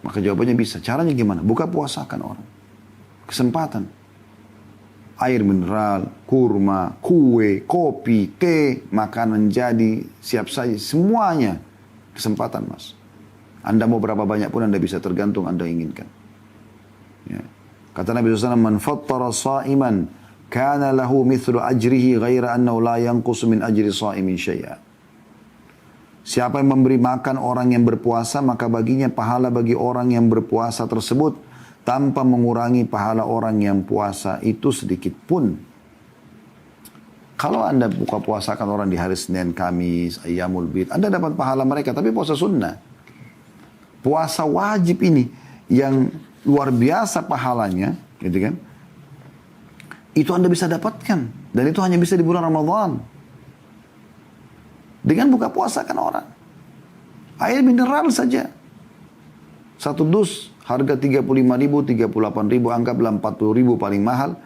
Maka jawabannya bisa. Caranya gimana? Buka puasakan orang. Kesempatan. Air mineral, kurma, kue, kopi, teh, makanan jadi, siap saja. Semuanya kesempatan mas. Anda mau berapa banyak pun Anda bisa tergantung Anda inginkan. Ya. Kata Nabi SAW, Man fattara sa'iman, kana lahu mithlu ajrihi ghaira annahu la yanqusu min ajri sa'imin syai'a. Siapa yang memberi makan orang yang berpuasa, maka baginya pahala bagi orang yang berpuasa tersebut, tanpa mengurangi pahala orang yang puasa itu sedikit pun. Kalau Anda buka puasakan orang di hari Senin, Kamis, Ayyamul Bid, Anda dapat pahala mereka, tapi puasa sunnah. Puasa wajib ini, yang luar biasa pahalanya, gitu kan? Itu Anda bisa dapatkan. Dan itu hanya bisa di bulan Ramadan. Dengan buka puasa kan orang. Air mineral saja. Satu dus harga 35.000, 38.000, anggaplah 40.000 paling mahal.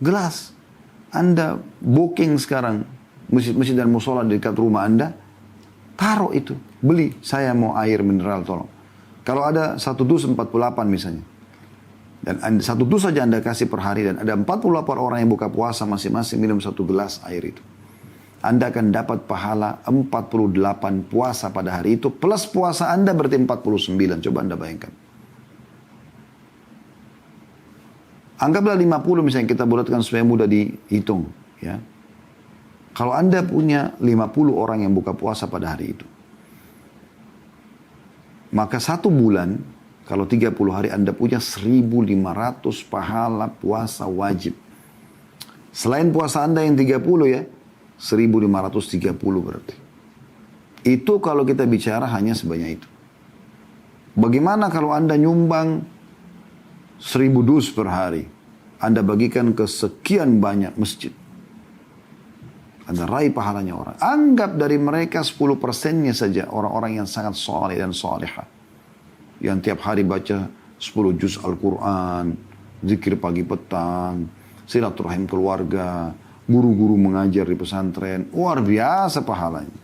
Gelas. Anda booking sekarang masjid-masjid dan musola di dekat rumah Anda. Taruh itu. Beli. Saya mau air mineral tolong. Kalau ada satu dus 48 misalnya. Dan satu dus saja Anda kasih per hari. Dan ada 48 orang yang buka puasa masing-masing minum satu gelas air itu. Anda akan dapat pahala 48 puasa pada hari itu. Plus puasa Anda berarti 49. Coba Anda bayangkan. Anggaplah 50 misalnya kita bulatkan supaya mudah dihitung. Ya. Kalau Anda punya 50 orang yang buka puasa pada hari itu. Maka satu bulan, kalau 30 hari Anda punya 1.500 pahala puasa wajib. Selain puasa Anda yang 30 ya. 1.530 berarti. Itu kalau kita bicara hanya sebanyak itu. Bagaimana kalau Anda nyumbang 1.000 dus per hari? Anda bagikan ke sekian banyak masjid. Anda raih pahalanya orang. Anggap dari mereka 10%-nya saja orang-orang yang sangat saleh dan salihah. Yang tiap hari baca 10 juz Al-Quran, zikir pagi petang, silaturahim keluarga, guru-guru mengajar di pesantren, luar biasa pahalanya.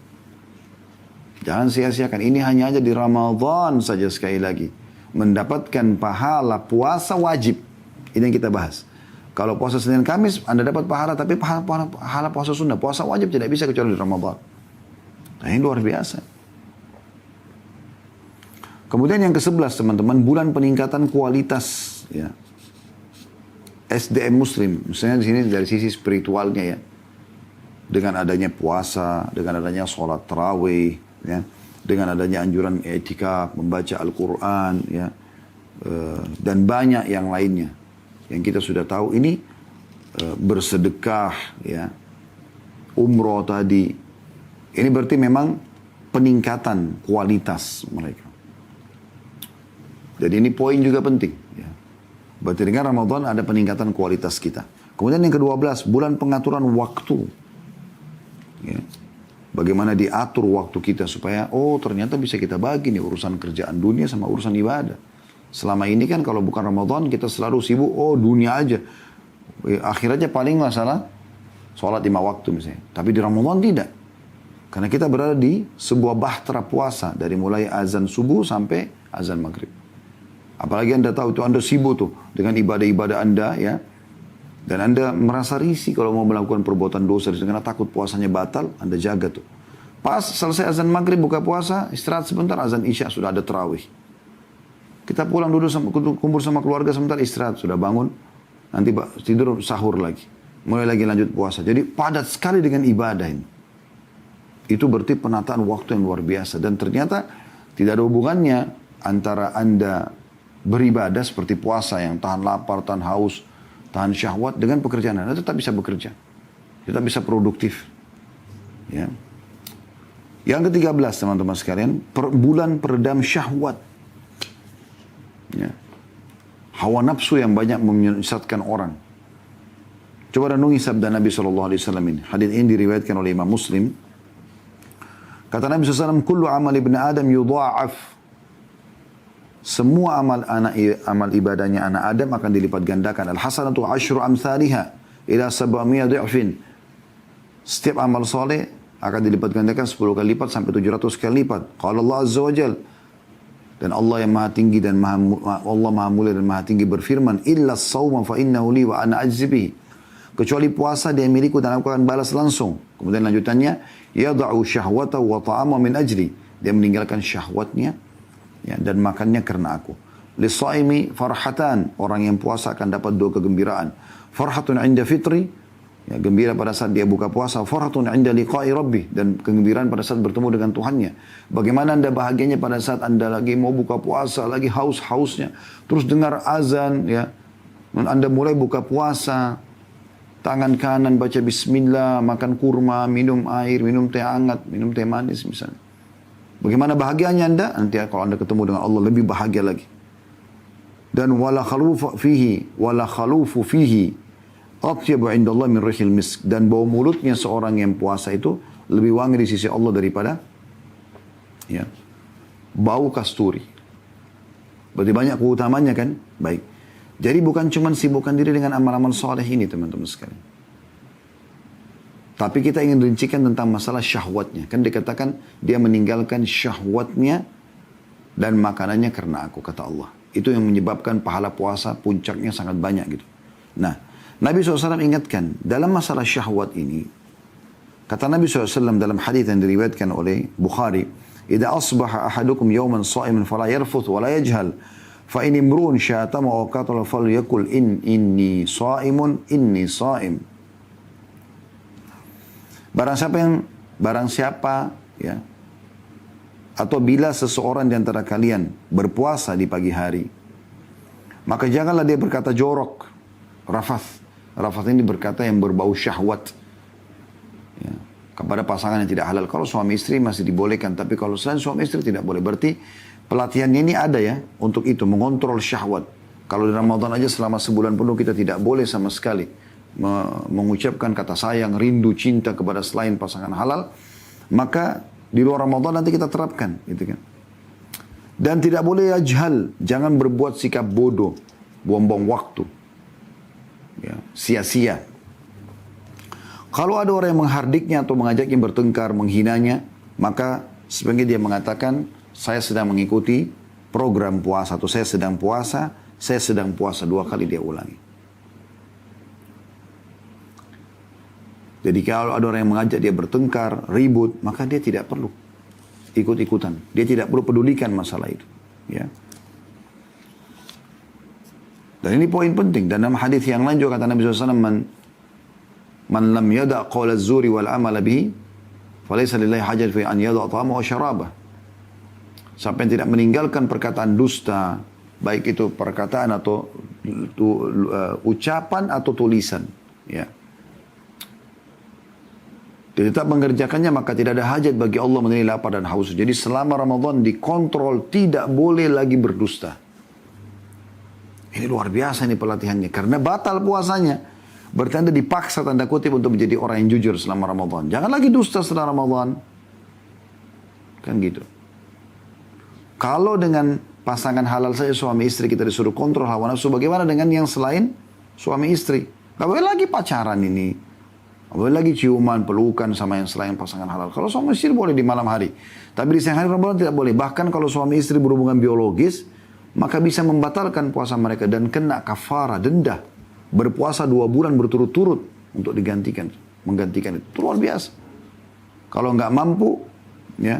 Jangan sia-siakan, ini hanya aja di Ramadan saja sekali lagi. Mendapatkan pahala puasa wajib. Ini yang kita bahas. Kalau puasa Senin Kamis, Anda dapat pahala, tapi pahala puasa sunnah. Puasa wajib tidak bisa kecuali di Ramadan. Nah ini luar biasa. Kemudian yang ke-11 teman-teman, bulan peningkatan kualitas. Ya. SDM Muslim, misalnya di sini dari sisi spiritualnya ya, dengan adanya puasa, dengan adanya sholat tarawih, ya, dengan adanya anjuran i'tikaf, membaca Al-Quran, ya, dan banyak yang lainnya, yang kita sudah tahu ini bersedekah, ya, umroh tadi, ini berarti memang peningkatan kualitas mereka. Jadi ini poin juga penting. Berarti dengan Ramadan ada peningkatan kualitas kita. Kemudian yang ke-12, bulan pengaturan waktu. Ya. Bagaimana diatur waktu kita supaya, oh ternyata bisa kita bagi nih urusan kerjaan dunia sama urusan ibadah. Selama ini kan kalau bukan Ramadan kita selalu sibuk, oh dunia aja. Akhirnya paling masalah sholat 5 waktu misalnya. Tapi di Ramadan tidak. Karena kita berada di sebuah bahtera puasa. Dari mulai azan subuh sampai azan maghrib. Apalagi Anda tahu itu Anda sibuk tuh dengan ibadah-ibadah Anda ya. Dan Anda merasa risih kalau mau melakukan perbuatan dosa karena takut puasanya batal, Anda jaga tuh. Pas selesai azan maghrib buka puasa, istirahat sebentar, azan isya sudah ada tarawih. Kita pulang dulu kumpul sama keluarga sebentar, istirahat, sudah bangun, nanti tidur sahur lagi. Mulai lagi lanjut puasa. Jadi padat sekali dengan ibadah ini. Itu berarti penataan waktu yang luar biasa. Dan ternyata tidak ada hubungannya antara Anda beribadah seperti puasa yang tahan lapar, tahan haus, tahan syahwat dengan pekerjaan Anda tetap bisa bekerja. Tetap bisa produktif. Ya. Yang ke-13 teman-teman sekalian, bulan peredam syahwat. Ya. Hawa nafsu yang banyak menyesatkan orang. Coba renungi sabda Nabi SAW ini. Hadis ini diriwayatkan oleh Imam Muslim. Kata Nabi SAW, kullu amal ibn Adam yudha'af semua amal ibadahnya anak Adam akan dilipat gandakan. Al-hasanatu asyru amthaliha ila 700 dhi'fin. Setiap amal soleh akan dilipat gandakan 10 kali lipat sampai 700 kali lipat. Qala Allah Azza wa Jal. Dan Allah yang maha tinggi dan Allah maha mulia dan maha tinggi berfirman, illa as-sawma fa innahu li wa ana ajzi bihi. Kecuali puasa dia milikku dan aku akan balas langsung. Kemudian lanjutannya, yada'u syahwatahu wa ta'ama min ajli. Dia meninggalkan syahwatnya ya, dan makannya karena aku. Lis-shaimi farhatan. Orang yang puasa akan dapat 2 kegembiraan. Farhatun 'inda fitri. Ya, gembira pada saat dia buka puasa. Farhatun 'inda liqa'i rabbih. Dan kegembiraan pada saat bertemu dengan Tuhannya. Bagaimana anda bahagianya pada saat anda lagi mau buka puasa, lagi haus-hausnya. Terus dengar azan, ya. Dan anda mulai buka puasa. Tangan kanan baca bismillah, makan kurma, minum air, minum teh hangat, minum teh manis misalnya. Bagaimana bahagianya anda? Nanti kalau anda ketemu dengan Allah lebih bahagia lagi. Dan wala khalufu fihi atyabu indallah min rihil misk. Dan bau mulutnya seorang yang puasa itu lebih wangi di sisi Allah daripada ya, bau kasturi. Berarti banyak keutamanya kan? Baik. Jadi bukan cuma sibukkan diri dengan amal-amal soleh ini teman-teman sekalian. Tapi kita ingin rincikan tentang masalah syahwatnya. Kan dikatakan dia meninggalkan syahwatnya dan makanannya karena aku, kata Allah. Itu yang menyebabkan pahala puasa puncaknya sangat banyak gitu. Nah, Nabi SAW ingatkan dalam masalah syahwat ini. Kata Nabi SAW dalam hadis yang diriwayatkan oleh Bukhari. Idza asbaha ahadukum yawman sha'iman fala yarfuth wa la yajhal. Fa in imru'un syatama aw qatala falyakul inni sha'im. Barang siapa ya, atau bila seseorang di antara kalian berpuasa di pagi hari, maka janganlah dia berkata jorok, rafath. Rafath ini berkata yang berbau syahwat ya, kepada pasangan yang tidak halal. Kalau suami istri masih dibolehkan, tapi kalau selain suami istri tidak boleh. Berarti pelatihannya ini ada ya untuk itu, mengontrol syahwat. Kalau di Ramadan aja selama sebulan penuh kita tidak boleh sama sekali mengucapkan kata sayang, rindu, cinta kepada selain pasangan halal, maka di luar Ramadan nanti kita terapkan, gitu kan. Dan tidak boleh yajhal, jangan berbuat sikap bodoh, buang-buang waktu, ya, sia-sia. Kalau ada orang yang menghardiknya atau mengajaknya bertengkar, menghinanya, maka sebaiknya dia mengatakan, saya sedang mengikuti program puasa, atau saya sedang puasa 2 kali dia ulangi. Jadi kalau ada orang yang mengajak dia bertengkar, ribut, maka dia tidak perlu ikut-ikutan. Dia tidak perlu pedulikan masalah itu. Ya. Dan ini poin penting. Dan dalam hadis yang lain juga kata Nabi SAW, Man lam yada' qawla zuri wal amala bihi, falaysa lillahi hajat fi an yada' ta'ama wa syarabah. Siapa yang tidak meninggalkan perkataan dusta, baik itu perkataan atau ucapan atau tulisan, ya. Dia tetap mengerjakannya, maka tidak ada hajat bagi Allah mengenai lapar dan haus. Jadi selama Ramadan dikontrol, tidak boleh lagi berdusta. Ini luar biasa nih pelatihannya. Karena batal puasanya. Berarti Anda dipaksa tanda kutip untuk menjadi orang yang jujur selama Ramadan. Jangan lagi dusta setelah Ramadan. Kan gitu. Kalau dengan pasangan halal saja suami istri kita disuruh kontrol hawa nafsu, bagaimana dengan yang selain suami istri? Gak boleh lagi pacaran ini. Boleh lagi ciuman, pelukan sama yang selain pasangan halal. Kalau suami istri boleh di malam hari. Tapi di siang hari Ramadan tidak boleh. Bahkan kalau suami istri berhubungan biologis, maka bisa membatalkan puasa mereka dan kena kafara, denda. Berpuasa 2 bulan berturut-turut untuk menggantikan itu. Itu luar biasa. Kalau nggak mampu, ya,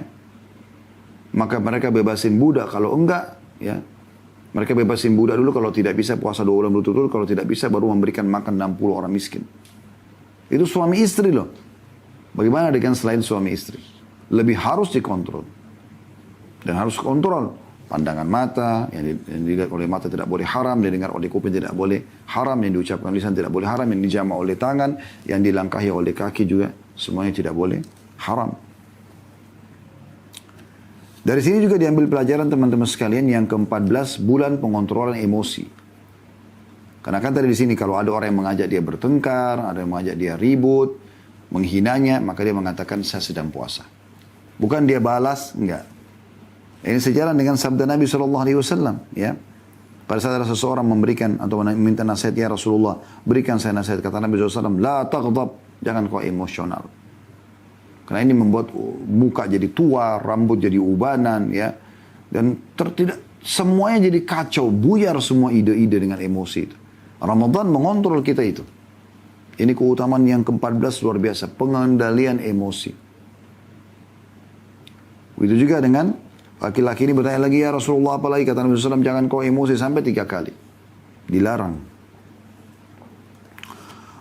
maka mereka bebasin budak. Kalau enggak, ya, mereka bebasin budak dulu. Kalau tidak bisa puasa 2 bulan berturut-turut. Kalau tidak bisa baru memberikan makan 60 orang miskin. Itu suami istri loh. Bagaimana dengan selain suami istri? Lebih harus dikontrol. Dan harus kontrol. Pandangan mata, yang dilihat oleh mata tidak boleh haram, yang didengar oleh kuping tidak boleh haram, yang diucapkan lisan tidak boleh haram, yang dijamah oleh tangan, yang dilangkahi oleh kaki juga, semuanya tidak boleh haram. Dari sini juga diambil pelajaran teman-teman sekalian yang ke-14, bulan pengontrolan emosi. Karena kan tadi di sini kalau ada orang yang mengajak dia bertengkar, ada yang mengajak dia ribut, menghinanya, maka dia mengatakan saya sedang puasa. Bukan dia balas, enggak. Ini sejalan dengan sabda Nabi SAW. Ya. Pada saat ada seseorang memberikan atau meminta nasihat, ya Rasulullah, berikan saya nasihat. Kata Nabi SAW, la taghdab, jangan kau emosional. Karena ini membuat muka jadi tua, rambut jadi ubanan, ya. Dan tidak semuanya jadi kacau, buyar semua ide-ide dengan emosi itu. Ramadan mengontrol kita itu. Ini keutamaan yang ke-14 luar biasa, pengendalian emosi. Begitu juga dengan laki-laki ini bertanya lagi, ya Rasulullah apalagi? Kata Nabi SAW, jangan kau emosi sampai 3 kali. Dilarang.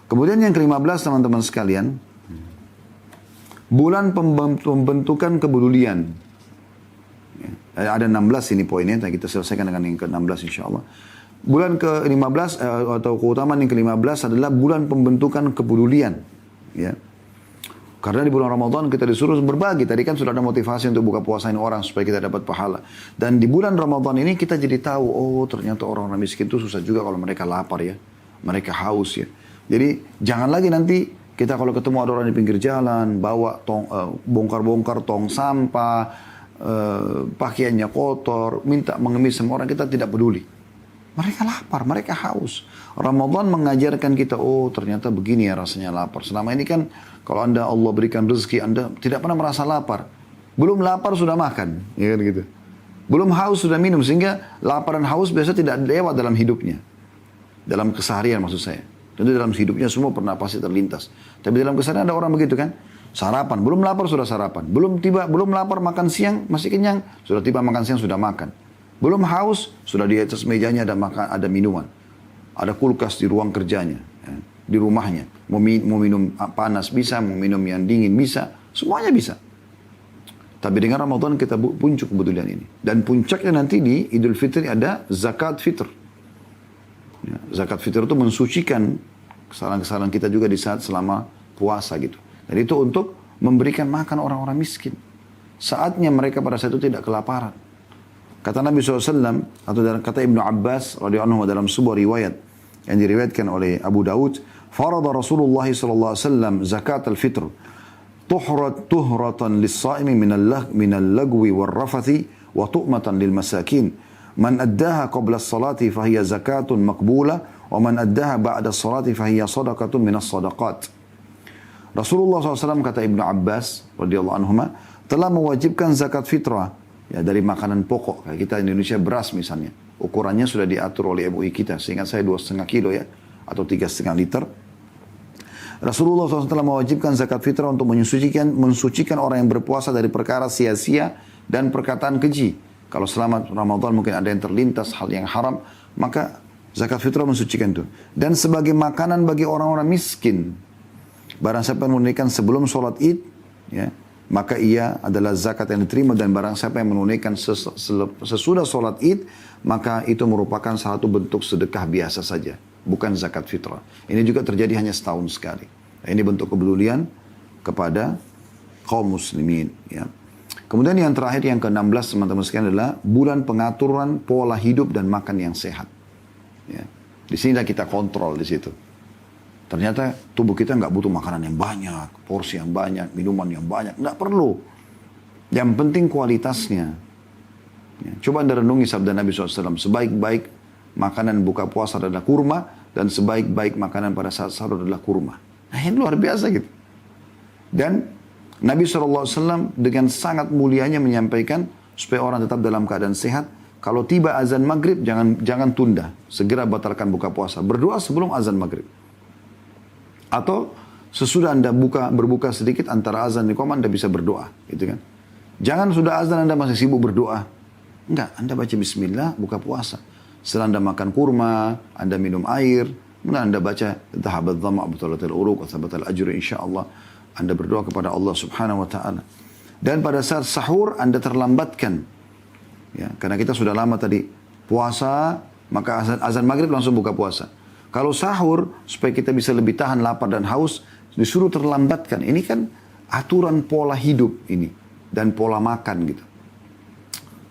Kemudian yang ke-15 teman-teman sekalian, bulan pembentukan kepedulian. Ada 16 ini poinnya, kita selesaikan dengan yang ke-16 insya Allah. Bulan ke-15 atau keutamaan yang ke-15 adalah bulan pembentukan kepedulian. Ya. Karena di bulan Ramadan kita disuruh berbagi. Tadi kan sudah ada motivasi untuk buka puasain orang supaya kita dapat pahala. Dan di bulan Ramadan ini kita jadi tahu, oh ternyata orang-orang miskin itu susah juga kalau mereka lapar ya. Mereka haus ya. Jadi jangan lagi nanti kita kalau ketemu ada orang di pinggir jalan, bawa bongkar-bongkar tong sampah, pakaiannya kotor, minta mengemis sama orang, kita tidak peduli. Mereka lapar, mereka haus. Ramadan mengajarkan kita, oh ternyata begini ya rasanya lapar. Selama ini kan kalau Allah berikan rezeki, Anda tidak pernah merasa lapar. Belum lapar sudah makan, ya kan gitu. Belum haus sudah minum, sehingga lapar dan haus biasa tidak lewat dalam hidupnya. Dalam keseharian maksud saya. Tentu dalam hidupnya semua pernah pasti terlintas. Tapi dalam keseharian ada orang begitu kan. Sarapan, belum lapar sudah sarapan. Belum lapar makan siang, masih kenyang. Sudah tiba makan siang sudah makan. Belum haus, sudah di atas mejanya ada minuman. Ada kulkas di ruang kerjanya, ya, di rumahnya. Mau minum panas bisa, mau minum yang dingin bisa. Semuanya bisa. Tapi dengan Ramadan kita puncuk kebetulan ini. Dan puncaknya nanti di Idul Fitri ada zakat fitr. Ya, zakat fitr itu mensucikan kesalahan-kesalahan kita juga di saat selama puasa gitu. Dan itu untuk memberikan makan orang-orang miskin. Saatnya mereka pada saat itu tidak kelaparan. Kata Nabi SAW, atau kata Ibnu Abbas radhiyallahu anhu dalam sebuah riwayat yang diriwayatkan oleh Abu Daud, farada Rasulullah SAW zakat al-fitr, tuhratan lis-sa'imi minal lagwi wal-rafathi, wa tu'matan lil-masakin. Man addaha qabla as-salati fahiya zakatun maqbula, wa man addaha ba'da as-salati fahiya sadaqatun minas sadaqat. Rasulullah SAW kata Ibnu Abbas radhiyallahu anhuma telah mewajibkan zakat fitrah, ya dari makanan pokok. Kayak kita Indonesia beras misalnya. Ukurannya sudah diatur oleh MUI kita. Seingat saya 2,5 kilo ya. Atau 3,5 liter. Rasulullah SAW telah mewajibkan zakat fitrah untuk mensucikan orang yang berpuasa dari perkara sia-sia dan perkataan keji. Kalau selama Ramadan mungkin ada yang terlintas hal yang haram, maka zakat fitrah mensucikan itu. Dan sebagai makanan bagi orang-orang miskin. Barang siapa yang menunaikan sebelum sholat id, ya, maka ia adalah zakat yang diterima. Dan barang siapa yang menunaikan sesudah sholat id, maka itu merupakan satu bentuk sedekah biasa saja, bukan zakat fitrah. Ini juga terjadi hanya setahun sekali. Nah, ini bentuk kepedulian kepada kaum muslimin. Ya. Kemudian yang terakhir, yang ke-16 teman-teman sekalian adalah bulan pengaturan pola hidup dan makan yang sehat. Ya. Di sini kita kontrol di situ. Ternyata tubuh kita nggak butuh makanan yang banyak, porsi yang banyak, minuman yang banyak. Nggak perlu. Yang penting kualitasnya. Ya, coba Anda renungi sabda Nabi SAW. Sebaik-baik makanan buka puasa adalah kurma. Dan sebaik-baik makanan pada saat sahur adalah kurma. Nah ini luar biasa gitu. Dan Nabi SAW dengan sangat mulianya menyampaikan supaya orang tetap dalam keadaan sehat. Kalau tiba azan maghrib jangan tunda. Segera batalkan buka puasa. Berdoa sebelum azan maghrib. Atau sesudah Anda berbuka sedikit antara azan dan iqamah, Anda bisa berdoa, gitu kan. Jangan sudah azan Anda masih sibuk berdoa. Enggak, Anda baca bismillah, buka puasa. Setelah Anda makan kurma, Anda minum air, kemudian Anda baca dhahabat dhama' butalatil uruq wa thabatal ajru insyaallah. Anda berdoa kepada Allah Subhanahu wa taala. Dan pada saat sahur Anda terlambatkan. Ya, karena kita sudah lama tadi puasa, maka azan maghrib langsung buka puasa. Kalau sahur, supaya kita bisa lebih tahan lapar dan haus, disuruh terlambatkan. Ini kan aturan pola hidup ini. Dan pola makan gitu.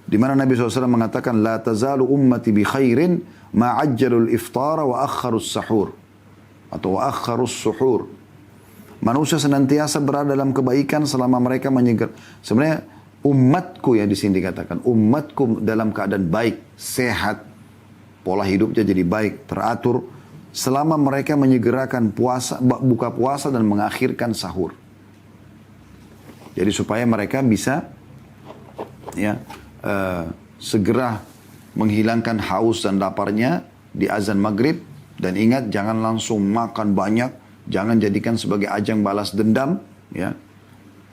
Di mana Nabi SAW mengatakan, La tazalu ummati bi khairin ma'ajjalul iftara wa akharus sahur. Atau wa akharus suhur. Manusia senantiasa berada dalam kebaikan selama mereka menyegera. Sebenarnya umatku yang di sini dikatakan, umatku dalam keadaan baik, sehat, pola hidupnya jadi baik, teratur, selama mereka menyegerakan puasa, buka puasa dan mengakhirkan sahur. Jadi supaya mereka bisa ya segera menghilangkan haus dan laparnya di azan maghrib. Dan ingat, jangan langsung makan banyak, jangan jadikan sebagai ajang balas dendam, ya.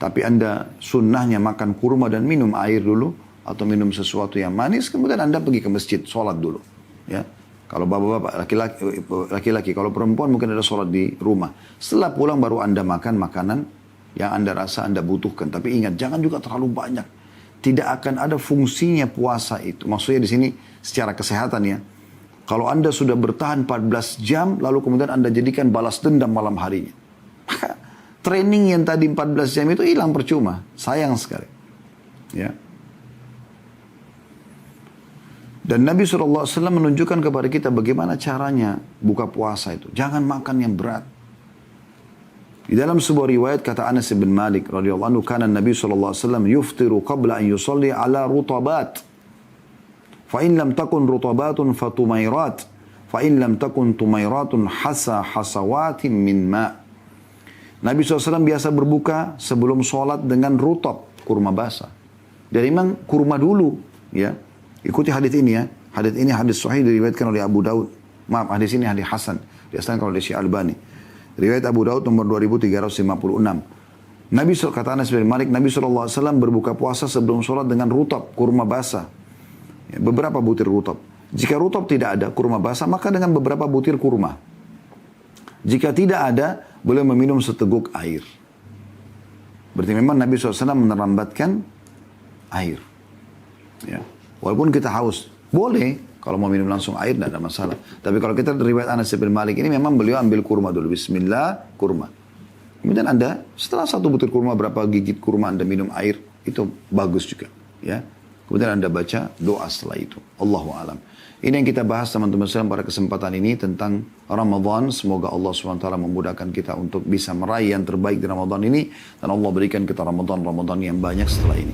Tapi Anda sunnahnya makan kurma dan minum air dulu, atau minum sesuatu yang manis, kemudian Anda pergi ke masjid, sholat dulu, ya. Kalau bapak-bapak, laki-laki, kalau perempuan mungkin ada sholat di rumah. Setelah pulang baru Anda makan makanan yang Anda rasa Anda butuhkan. Tapi ingat, jangan juga terlalu banyak. Tidak akan ada fungsinya puasa itu. Maksudnya di sini secara kesehatan ya. Kalau Anda sudah bertahan 14 jam, lalu kemudian Anda jadikan balas dendam malam harinya. Maka training yang tadi 14 jam itu hilang percuma. Sayang sekali. Ya. Dan Nabi SAW menunjukkan kepada kita bagaimana caranya buka puasa itu. Jangan makan yang berat. Di dalam sebuah riwayat kata Anas bin Malik radhiyallahu anhu, kana Nabi SAW yuftiru qabla an yusalli ala rutabat. فإن لم تكن رطبات فطميرات فإن لم تكن طميرات حصوات من ماء. Nabi SAW biasa berbuka sebelum sholat dengan rutab, kurma basah. Dan memang kurma dulu, ya. Ikuti hadis ini ya. Hadis ini hadis sahih diriwayatkan oleh Abu Daud. Maaf, hadis ini hadis hasan. Diasahkan oleh Syekh Albani. Riwayat Abu Daud nomor 2356. Nabi kata Anas bin Malik, Nabi SAW berbuka puasa sebelum sholat dengan rutab, kurma basah. Beberapa butir rutab. Jika rutab tidak ada, kurma basah, maka dengan beberapa butir kurma. Jika tidak ada, boleh meminum seteguk air. Berarti memang Nabi SAW menerambatkan air. Ya. Walaupun kita haus, boleh. Kalau mau minum langsung air, tidak ada masalah. Tapi kalau kita riwayat Anas bin Malik ini, memang beliau ambil kurma dulu. Bismillah, kurma. Kemudian Anda, setelah satu butir kurma, berapa gigit kurma Anda minum air, itu bagus juga. Ya. Kemudian Anda baca doa setelah itu. Allahu a'lam. Ini yang kita bahas teman-teman sekalian pada kesempatan ini tentang Ramadan. Semoga Allah SWT memudahkan kita untuk bisa meraih yang terbaik di Ramadan ini. Dan Allah berikan kita Ramadan yang banyak setelah ini.